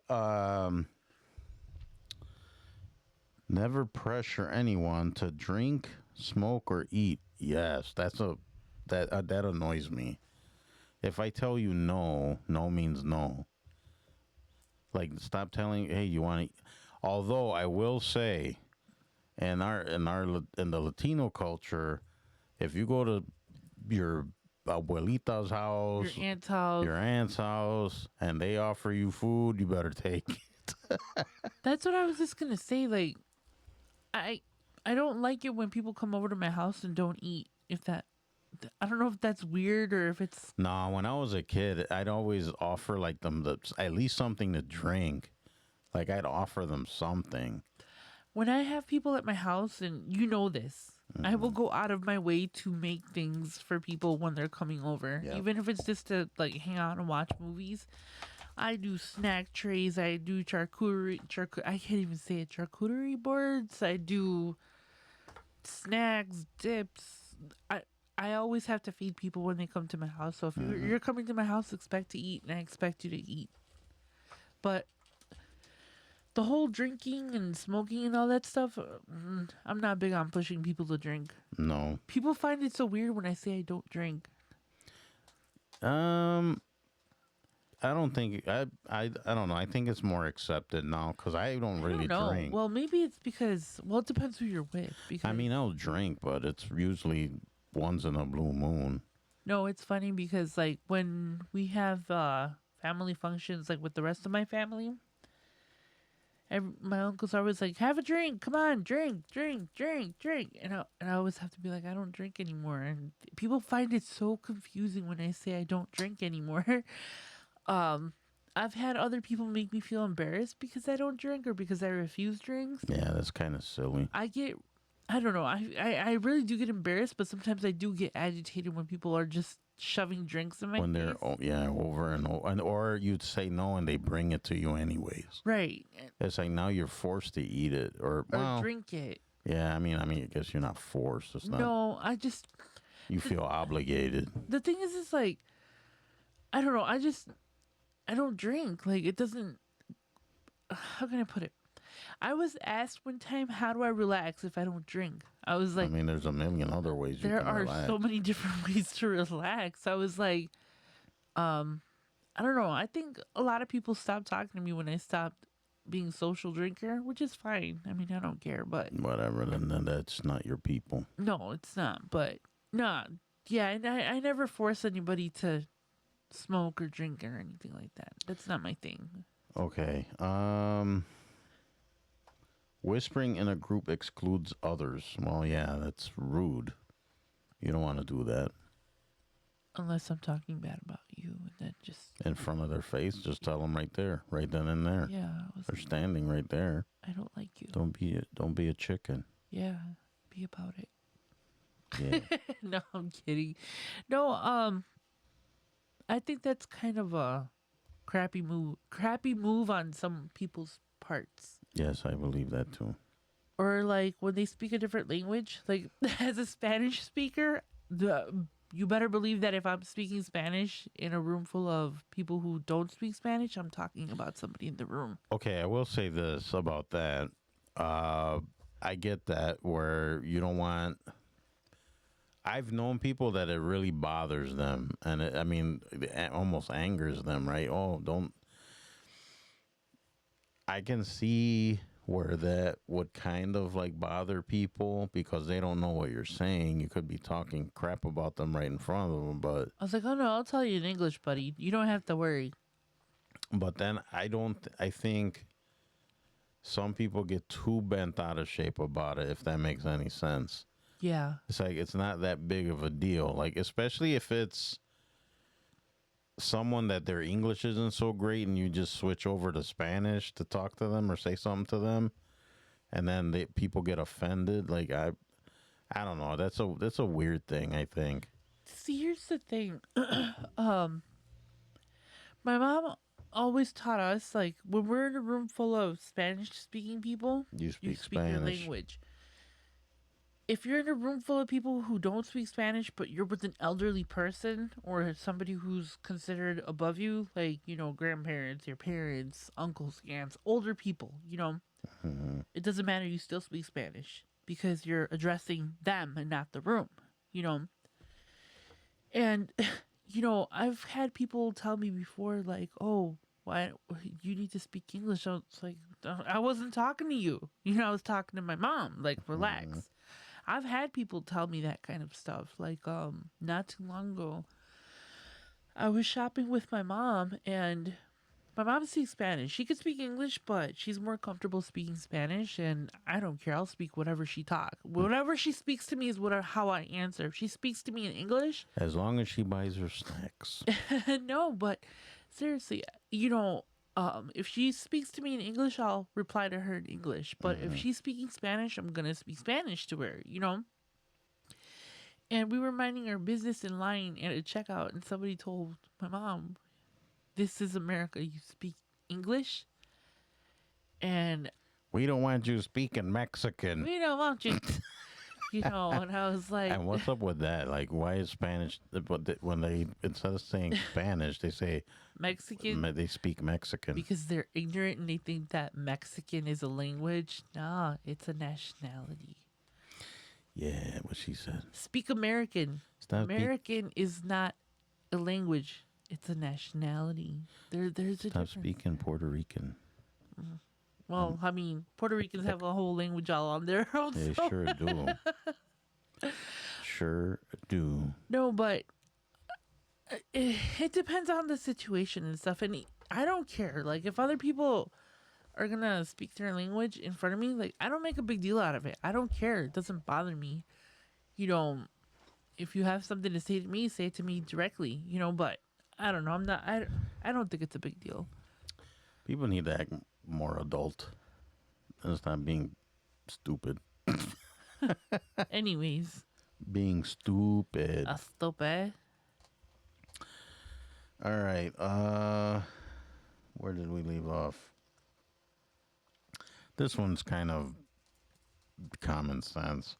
Never pressure anyone to drink, smoke, or eat. Yes, that annoys me. If I tell you no, no means no. Like, stop telling. Hey, you want to? Although I will say, in the Latino culture, if you go to your abuelita's house, Your aunt's house. and they offer you food, you better take it. That's what I was just gonna say. Like, I don't like it when people come over to my house and don't eat. I don't know if that's weird or if it's. No, when I was a kid, I'd always offer like them at least something to drink. Like I'd offer them something. When I have people at my house, and you know this, I will go out of my way to make things for people when they're coming over. Yep. Even if it's just to like hang out and watch movies. I do snack trays. I do charcuterie. I can't even say it. Charcuterie boards. I do snacks, dips. I always have to feed people when they come to my house. So if you're coming to my house, expect to eat, and I expect you to eat. But the whole drinking and smoking and all that stuff, I'm not big on pushing people to drink. No. People find it so weird when I say I don't drink. I don't think I don't know. I think it's more accepted now because I don't really drink. Well, maybe it's because it depends who you're with. Because I mean, I'll drink, but it's usually once in a blue moon. no, it's funny because like when we have family functions, like with the rest of my family, my uncle's always like, "Have a drink, come on, drink," and I always have to be like, "I don't drink anymore," and people find it so confusing when I say I don't drink anymore. I've had other people make me feel embarrassed because I don't drink or because I refuse drinks. Yeah, that's kind of silly. I don't know. I really do get embarrassed, but sometimes I do get agitated when people are just shoving drinks in my when face. they're over and over, or you'd say no and they bring it to you anyways. Right. It's like now you're forced to eat it or Drink it. Yeah, I mean, I guess you're not forced. It's not. No, I just You feel obligated. the thing is, it's like I don't know. I don't drink. Like it doesn't. How can I put it? I was asked one time, how do I relax if I don't drink? I was like, I mean, there's a million other ways you there can are relax. so many different ways to relax. I was like, I don't know. I think a lot of people stopped talking to me when I stopped being a social drinker, which is fine. I mean, I don't care, but Whatever, then that's not your people. no, it's not. But no, yeah, and I never force anybody to smoke or drink or anything like that. That's not my thing. Okay. Whispering in a group excludes others. Well, yeah, that's rude. You don't want to do that Unless I'm talking bad about you, and then just in front of their face. Just tell them right there, right then and there. yeah, I was They're standing right there. I don't like you. Don't be a chicken. Yeah, be about it. Yeah. No, I'm kidding. No, I think that's kind of a crappy move on some people's parts. Yes, I believe that too. Or like when they speak a different language, like as a Spanish speaker, you better believe that if I'm speaking Spanish in a room full of people who don't speak Spanish, I'm talking about somebody in the room. Okay, I will say this about that. I get that where you don't want. I've known people that it really bothers them, and it almost angers them, right? Oh, don't. I can see where that would kind of like bother people because they don't know what you're saying. You could be talking crap about them right in front of them, but I was like, oh no, I'll tell you in English, buddy. You don't have to worry. then I think some people get too bent out of shape about it, if that makes any sense. Yeah. It's like it's not that big of a deal. Like, especially if it's someone that their English isn't so great and you just switch over to Spanish to talk to them or say something to them, and then people get offended. Like I don't know. That's a weird thing, I think. See, here's the thing. My mom always taught us, like, when we're in a room full of Spanish-speaking people, You speak your Spanish. language. If you're in a room full of people who don't speak Spanish, but you're with an elderly person or somebody who's considered above you, like, grandparents, your parents, uncles, aunts, older people, it doesn't matter. You still speak Spanish because you're addressing them and not the room, And, I've had people tell me before, like, oh, why you need to speak English. I was like, I wasn't talking to you. I was talking to my mom. Like, relax. I've had people tell me that kind of stuff. Like, not too long ago, I was shopping with my mom, and my mom speaks Spanish. She could speak English, but she's more comfortable speaking Spanish, and I don't care. I'll speak whatever she talks. Whatever she speaks to me is how I answer. If she speaks to me in English, As long as she buys her snacks. no, but seriously, if she speaks to me in English, I'll reply to her in English. But if she's speaking Spanish, I'm going to speak Spanish to her, And we were minding our business in line at a checkout, and somebody told my mom, this is America. You speak English? And We don't want you speaking Mexican. we don't want you. And I was like, And what's up with that? Like, why is Spanish? When they instead of saying Spanish, they say Mexican? They speak Mexican. Because they're ignorant and they think that Mexican is a language. Nah, it's a nationality. Yeah, what she said. Speak American. Stop American is not a language. It's a nationality. There's a Stop difference. speaking Puerto Rican. Well, I mean, Puerto Ricans have a whole language all on their own. They so- sure do. Sure do. No, but it depends on the situation and stuff. And I don't care. Like, if other people are going to speak their language in front of me, like, I don't make a big deal out of it. I don't care. It doesn't bother me. If you have something to say to me, say it to me directly, but I don't know. I don't think it's a big deal. People need to act more adult and stop being stupid. Anyways. Being stupid. Stupid. All right. Where did we leave off? This one's kind of common sense.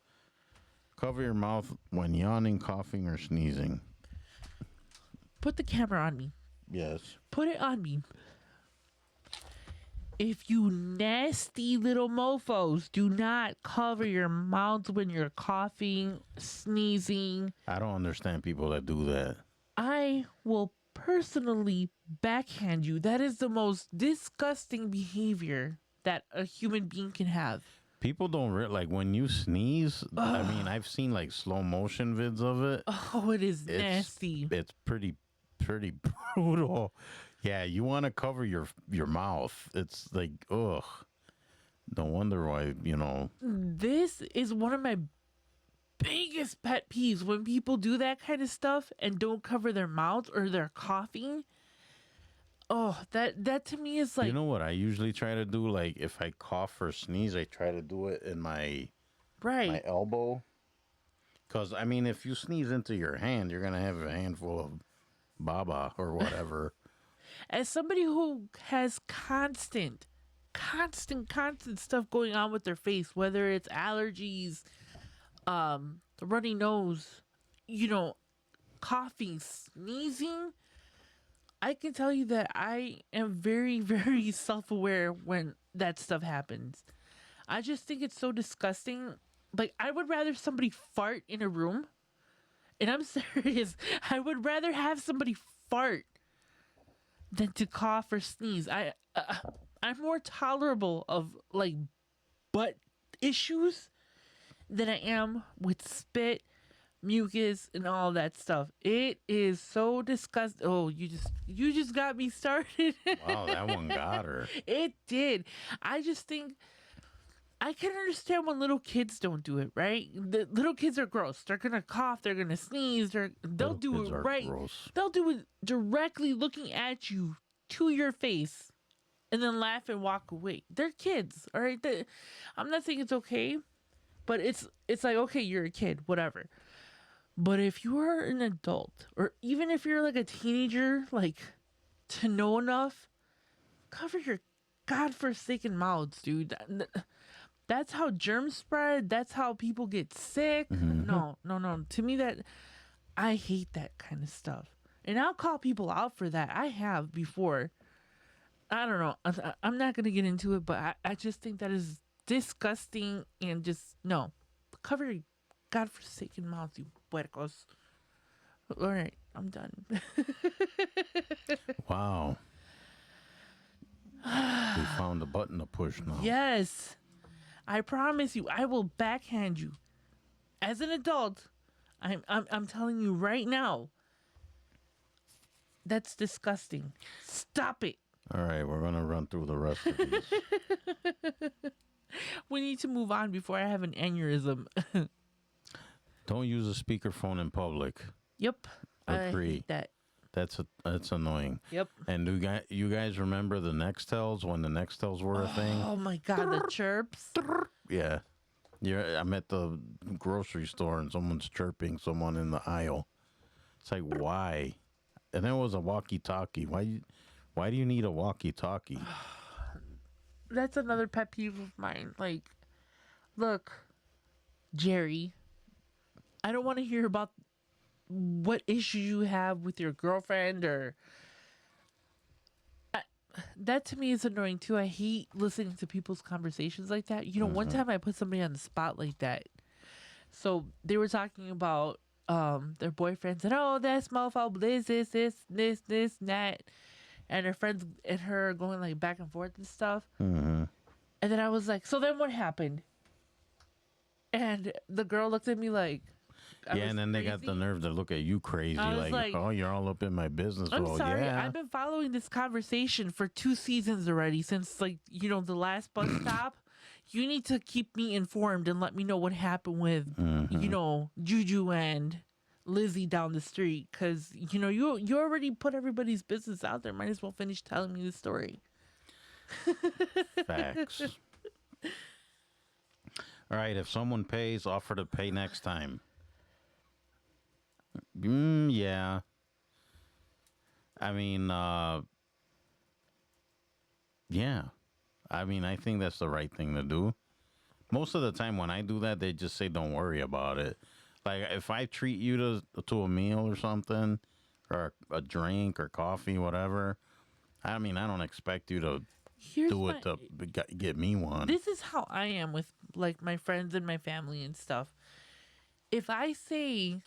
Cover your mouth when yawning, coughing, or sneezing. Put the camera on me. Yes. Put it on me. If you nasty little mofos do not cover your mouths when you're coughing, sneezing, I don't understand people that do that. I will personally backhand you. That is the most disgusting behavior that a human being can have. People don't like when you sneeze. I mean, I've seen like slow motion vids of it. Oh, it is nasty. It's pretty brutal. Yeah, you want to cover your mouth. It's like, ugh. No wonder why, This is one of my biggest pet peeves when people do that kind of stuff and don't cover their mouths or they're coughing. Oh, that to me is like, You know what I usually try to do? Like if I cough or sneeze, I try to do it in my right. elbow. Because, I mean, if you sneeze into your hand, you're going to have a handful of baba or whatever. As somebody who has constant stuff going on with their face, whether it's allergies, the runny nose, coughing, sneezing, I can tell you that I am very, very self-aware when that stuff happens. I just think it's so disgusting. Like, I would rather somebody fart in a room, and I'm serious, I would rather have somebody fart than to cough or sneeze. I'm more tolerable of, like, butt issues than I am with spit, mucus, and all that stuff. It is so disgusting. Oh, you just got me started. Wow, that one got her. It did. I just think I can understand when little kids don't do it, right? The little kids are gross. They're gonna cough. They're gonna sneeze. They'll Little do kids it are right. gross. They'll do it directly looking at you to your face, and then laugh and walk away. They're kids, all right. I'm not saying it's okay, but it's like, okay, you're a kid, whatever. But if you are an adult, or even if you're like a teenager, like to know enough, cover your godforsaken mouths, dude. That's how germs spread. That's how people get sick. No. To me, I hate that kind of stuff. And I'll call people out for that. I have before. I don't know. I'm not going to get into it, but I just think that is disgusting and just, no. Cover your godforsaken mouth, you puercos. All right, I'm done. Wow. We found a button to push now. Yes. I promise you, I will backhand you. As an adult, I'm telling you right now, that's disgusting. Stop it. All right, we're going to run through the rest of these. We need to move on before I have an aneurysm. Don't use a speakerphone in public. Yep. Agree. I hate that. That's annoying. Yep. And do you guys remember the Nextels when the Nextels were a thing? Oh my God, the chirps. Yeah. I'm at the grocery store and someone's chirping someone in the aisle. It's like, why? And then it was a walkie-talkie. Why do you need a walkie-talkie? That's another pet peeve of mine. Like, look, Jerry, I don't want to hear about what issue you have with your girlfriend or that to me is annoying too. I hate listening to people's conversations like that. One time I put somebody on the spot like that. So they were talking about their boyfriends and, oh, that's mofo, this, that. And her friends and her going like back and forth and stuff. Mm-hmm. And then I was like, so then what happened? And the girl looked at me like, yeah, and then they got the nerve to look at you crazy, like, oh, you're all up in my business. I'm well, sorry, yeah. I've been following this conversation for 2 seasons already, since the last bus stop. You need to keep me informed and let me know what happened with, Juju and Lizzie down the street, because you already put everybody's business out there. Might as well finish telling me the story. Facts. All right, if someone pays, offer to pay next time. Yeah. I mean, yeah. I mean, I think that's the right thing to do. Most of the time when I do that, they just say, don't worry about it. Like, if I treat you to a meal or something, or a drink or coffee, whatever, I mean, I don't expect you to Here's do my, it to get me one. this is how I am with like my friends and my family and stuff. If I say,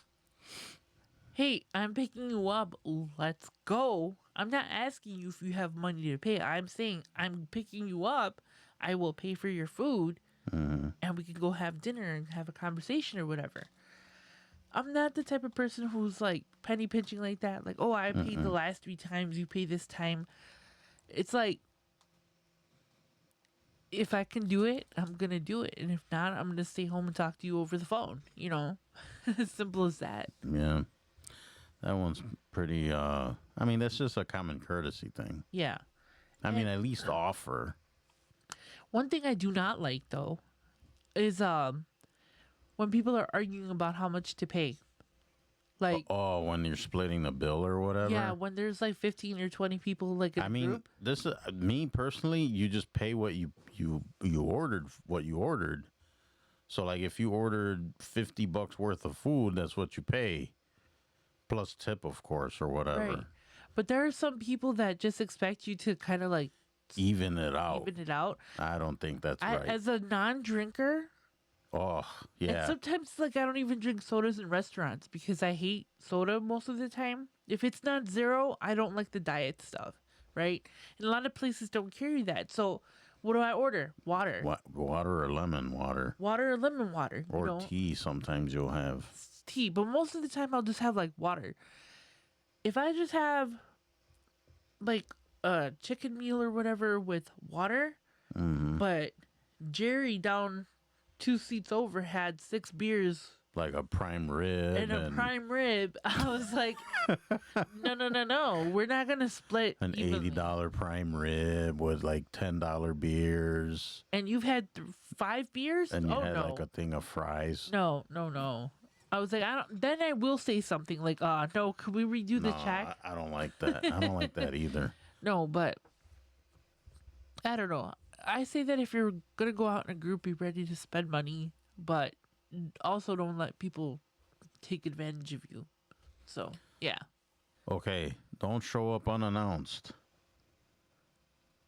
"Hey, I'm picking you up. Let's go." I'm not asking you if you have money to pay. I'm saying I'm picking you up. I will pay for your food, Mm-hmm. and we can go have dinner and have a conversation or whatever. I'm not the type of person who's like penny pinching like that. Like, oh, I paid the last 3 times. You pay this time. It's like, if I can do it, I'm gonna do it, and if not, I'm gonna stay home and talk to you over the phone. As simple as that. Yeah. That one's pretty, I mean, that's just a common courtesy thing. Yeah. I mean, at least offer. One thing I do not like though is when people are arguing about how much to pay. Like, Oh, when you're splitting the bill or whatever? yeah, when there's like 15 or 20 people like in I a mean, group. this is me personally. You just pay what you ordered. What you ordered. So, like, if you ordered $50 worth of food, that's what you pay, plus tip, of course, or whatever. Right. But there are some people that just expect you to kind of like Even it out. even it out. I don't think that's right. As a non-drinker, Oh, and yeah. sometimes like I don't even drink sodas in restaurants because I hate soda most of the time. If it's not zero, I don't like the diet stuff, right? And a lot of places don't carry that. So what do I order? Water. Water or lemon water. Water or lemon water. Or tea sometimes you'll have. Tea, but most of the time I'll just have like water. If I just have like a chicken meal or whatever with water, but Jerry down 2 seats over had 6 beers Like a prime rib. and a prime rib, I was like, no, we're not gonna split An evenly. $80 prime rib with like $10 beers. And you've had 5 beers? And you Oh had no, like a thing of fries. no. I was like, I don't. Then I will say something like, no, could we redo the No, check? I don't like that. I don't like that either. No, but I don't know. I say that if you're gonna go out in a group, be ready to spend money, but also don't let people take advantage of you. So yeah, Okay, don't show up unannounced.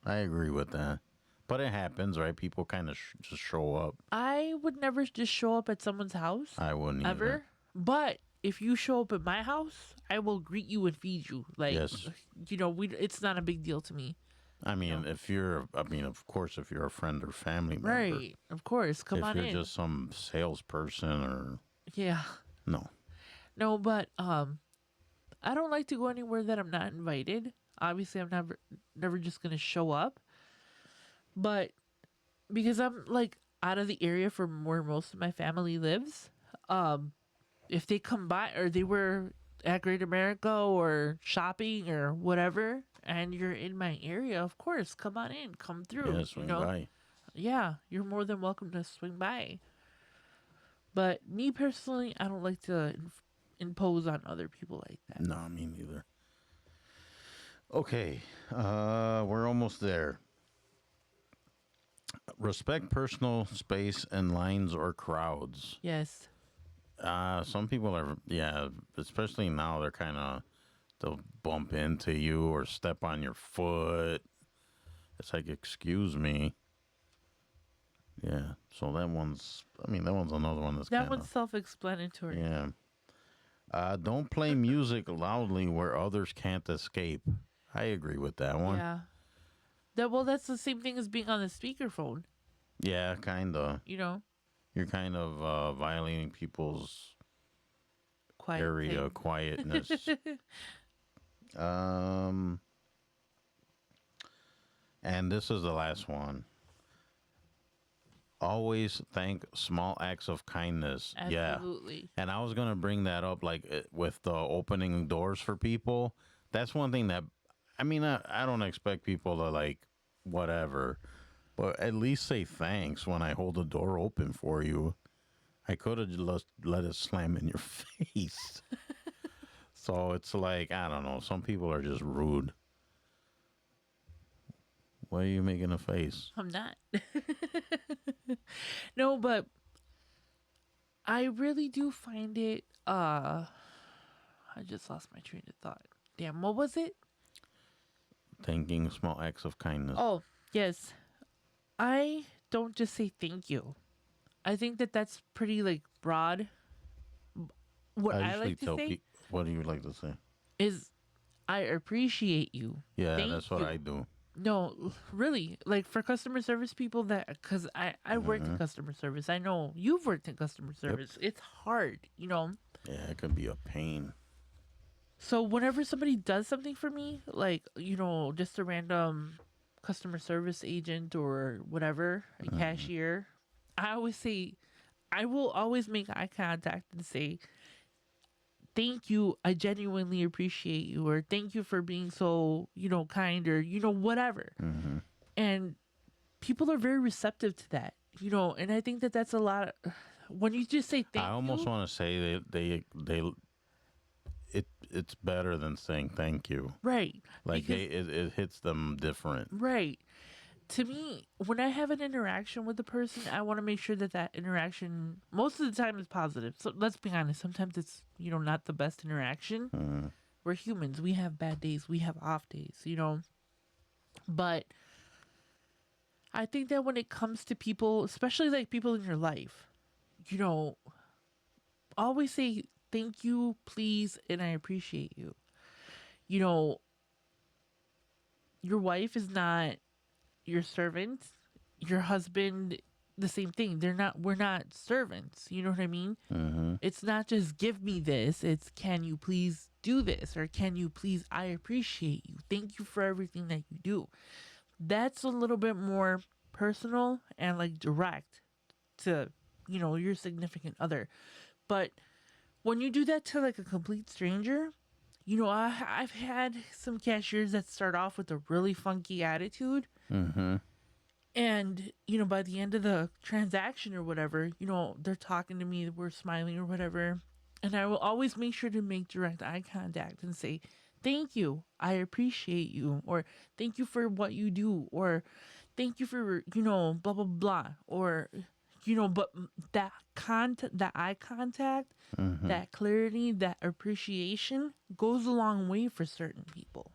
I agree with that. But it happens, right? People kind of just show up. I would never just show up at someone's house I wouldn't ever. either. But if you show up at my house, I will greet you and feed you. Like, Yes. It's not a big deal to me. I mean, of course, if you're a friend or family member. Right? Of course, come if on you're in. just some salesperson or Yeah. no. No, but I don't like to go anywhere that I'm not invited. Obviously, I'm never just gonna show up. But because I'm like out of the area from where most of my family lives, if they come by or they were at Great America or shopping or whatever, and you're in my area, of course, come on in, come through. Yeah, swing by. Yeah, you're more than welcome to swing by. But me personally, I don't like to impose on other people like that. No, me neither. Okay, we're almost there. Respect personal space and lines or crowds. Yes. Some people are, especially now, they'll bump into you or step on your foot. It's like, excuse me. Yeah, so that one's another one that's That one's self-explanatory. yeah. Don't play music loudly where others can't escape. I agree with that one. Yeah. That's the same thing as being on the speakerphone. Yeah, kind of. You're kind of violating people's quiet area thing. quietness. And this is the last one. Always thank small acts of kindness. Absolutely. Yeah. And I was going to bring that up, like with the opening doors for people. That's one thing that, I don't expect people to like whatever, but at least say thanks when I hold the door open for you. I could have just let it slam in your face. So it's like, I don't know. Some people are just rude. Why are you making a face? I'm not. No, but I really do find it I just lost my train of thought. Damn, what was it? Thanking small acts of kindness. Oh, yes. I don't just say thank you. I think that that's pretty like broad. What I I usually like to tell say people, what do you like to say? is I appreciate you. Yeah, Thank that's what you. I do. No, really, like for customer service people that, because I worked in customer service. I know you've worked in customer service. It's hard, you know. Yeah, it can be a pain. So whenever somebody does something for me, like, you know, just a random customer service agent or whatever, a cashier, I always say, I will always make eye contact and say, thank you. I genuinely appreciate you, or thank you for being so, you know, kind, or, you know, whatever. Mm-hmm. And people are very receptive to that, you know, and I think that that's a lot of, when you just say thank I almost you. want to say it's better than saying thank you. Right. Like Because, it hits them different. right. To me, when I have an interaction with a person, I want to make sure that that interaction, most of the time, is positive. So let's be honest. Sometimes it's, you know, not the best interaction. Mm. We're humans. We have bad days. We have off days, you know. But I think that when it comes to people, especially like people in your life, you know, always say thank you, please, and I appreciate you. You know, your wife is not your servant. Your husband, the same thing. We're not servants. You know what I mean? Mm-hmm. It's not just give me this. It's can you please do this? Or can you please, I appreciate you. Thank you for everything that you do. That's a little bit more personal and like direct to, you know, your significant other. But when you do that to like a complete stranger, you know, I've had some cashiers that start off with a really funky attitude. Mm-hmm. And, you know, by the end of the transaction or whatever, you know, they're talking to me, we're smiling or whatever. And I will always make sure to make direct eye contact and say, thank you, I appreciate you, or thank you for what you do, or thank you for, you know, blah, blah, blah. Or, you know, but that eye contact, Mm-hmm. that clarity, that appreciation goes a long way for certain people.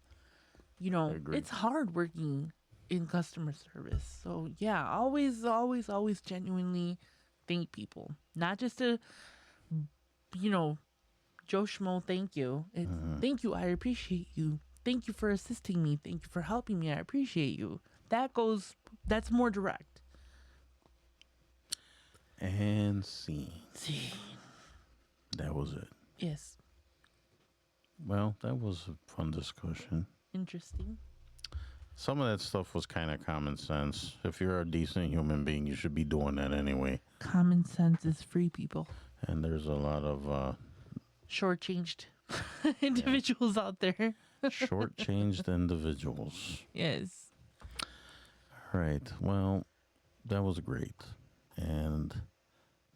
You I know, agree. it's hard working in customer service. So yeah, always, always, always genuinely thank people. Not just to, you know, Joe Schmo, thank you. It's thank you, I appreciate you. Thank you for assisting me. Thank you for helping me. I appreciate you. That's more direct. And scene. See. That was it. Yes. Well, that was a fun discussion. Interesting. Some of that stuff was kind of common sense. If you're a decent human being, you should be doing that anyway. Common sense is free, people. And there's a lot of Shortchanged individuals out there. shortchanged individuals. Yes. All right. Well, that was great. And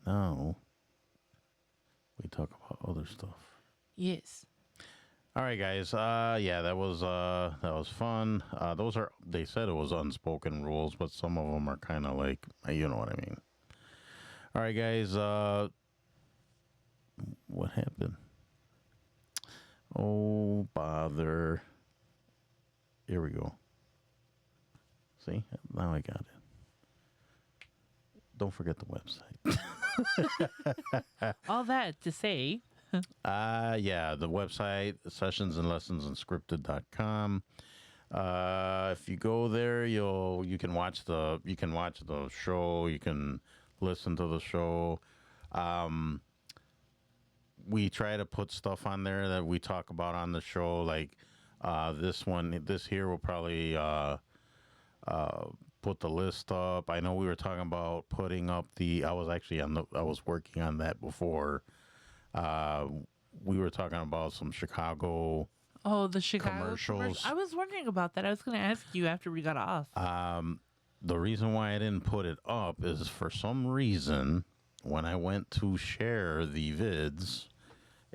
now we talk about other stuff. Yes. All right, guys. Yeah, that was fun. They said it was unspoken rules, but some of them are kind of like, you know what I mean. All right, guys. What happened? Oh, bother. Here we go. See? Now I got it. Don't forget the website. All that to say, Yeah, the website, sessionsandlessonsunscripted.com. If you go there, you can watch the show, you can listen to the show. We try to put stuff on there that we talk about on the show, like this here will probably put the list up. I know we were talking about putting up I was working on that before. We were talking about some Chicago oh, the Chicago commercials. I was wondering about that. I was going to ask you after we got off. The reason why I didn't put it up is for some reason when I went to share the vids,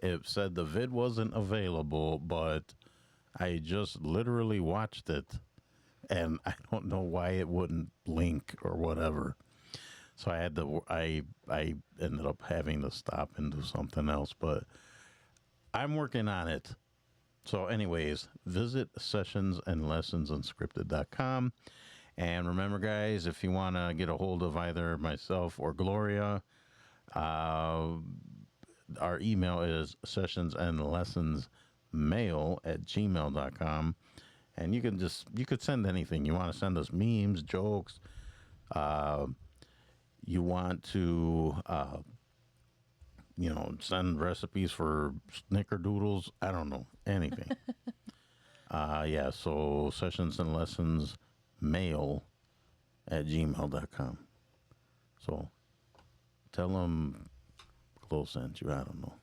It said the vid wasn't available, but I just literally watched it, and I don't know why it wouldn't link or whatever. So I had to. I ended up having to stop and do something else, but I'm working on it. So, anyways, visit sessionsandlessonsunscripted.com. And remember, guys, if you want to get a hold of either myself or Gloria, our email is sessionsandlessonsmail@gmail.com. And you could send anything. You want to send us memes, jokes. You want to, send recipes for snickerdoodles. I don't know. Anything. Yeah, so sessionsandlessonsmail@gmail.com. So tell them Chloe sent you. I don't know.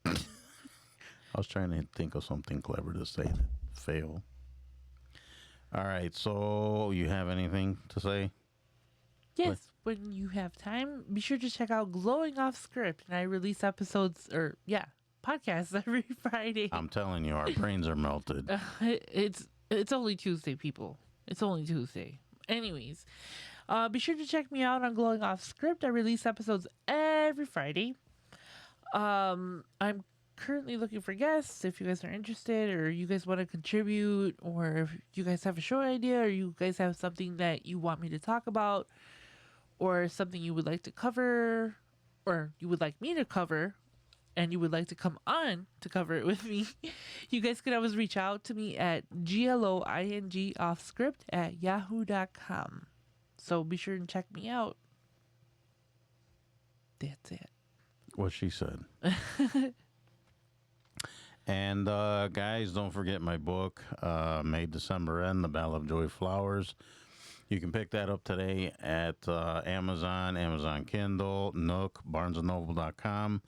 I was trying to think of something clever to say that failed. All right, so you have anything to say? Yes, when you have time, be sure to check out Glowing Off Script. And I release episodes, podcasts every Friday. I'm telling you, our brains are melted. It's only Tuesday, people. It's only Tuesday. Anyways, be sure to check me out on Glowing Off Script. I release episodes every Friday. I'm currently looking for guests. If you guys are interested, or you guys want to contribute, or if you guys have a show idea, or you guys have something that you want me to talk about, or something you would like to cover, or you would like me to cover, and you would like to come on to cover it with me, you guys can always reach out to me at gloingoffscript@yahoo.com. So be sure and check me out. That's it. What she said. And guys, don't forget my book, May December End, The Battle of Joy Flowers. You can pick that up today at Amazon, Amazon Kindle, Nook, BarnesandNoble.com.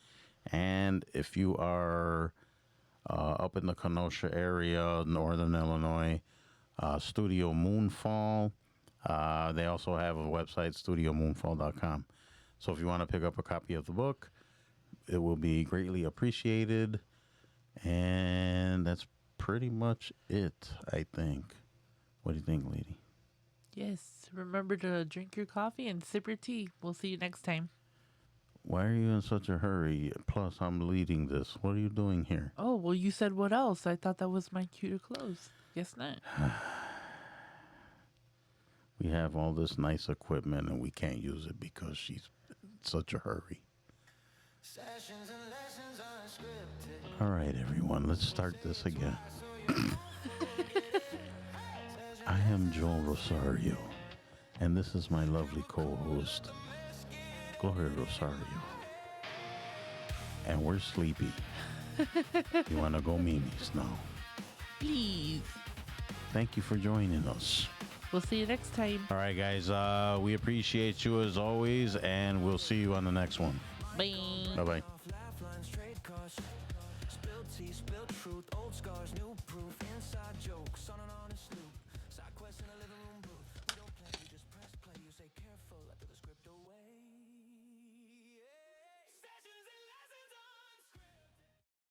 And if you are up in the Kenosha area, Northern Illinois, Studio Moonfall. They also have a website, studiomoonfall.com. So if you want to pick up a copy of the book, it will be greatly appreciated. And that's pretty much it, I think. What do you think, lady? Yes, remember to drink your coffee and sip your tea. We'll see you next time. Why are you in such a hurry? Plus, I'm leading this. What are you doing here? Oh, well, you said what else? I thought that was my cue to close. Guess not. We have all this nice equipment and we can't use it because she's in such a hurry. All right, everyone, let's start this again. I am Joel Rosario, and this is my lovely co-host, Gloria Rosario. And we're sleepy. You want to go Mimi's now? Please. Thank you for joining us. We'll see you next time. All right, guys, we appreciate you as always, and we'll see you on the next one. Bye. Bye-bye. Spilled tea, spilled truth, old scars, new proof, inside jokes on an honest loop.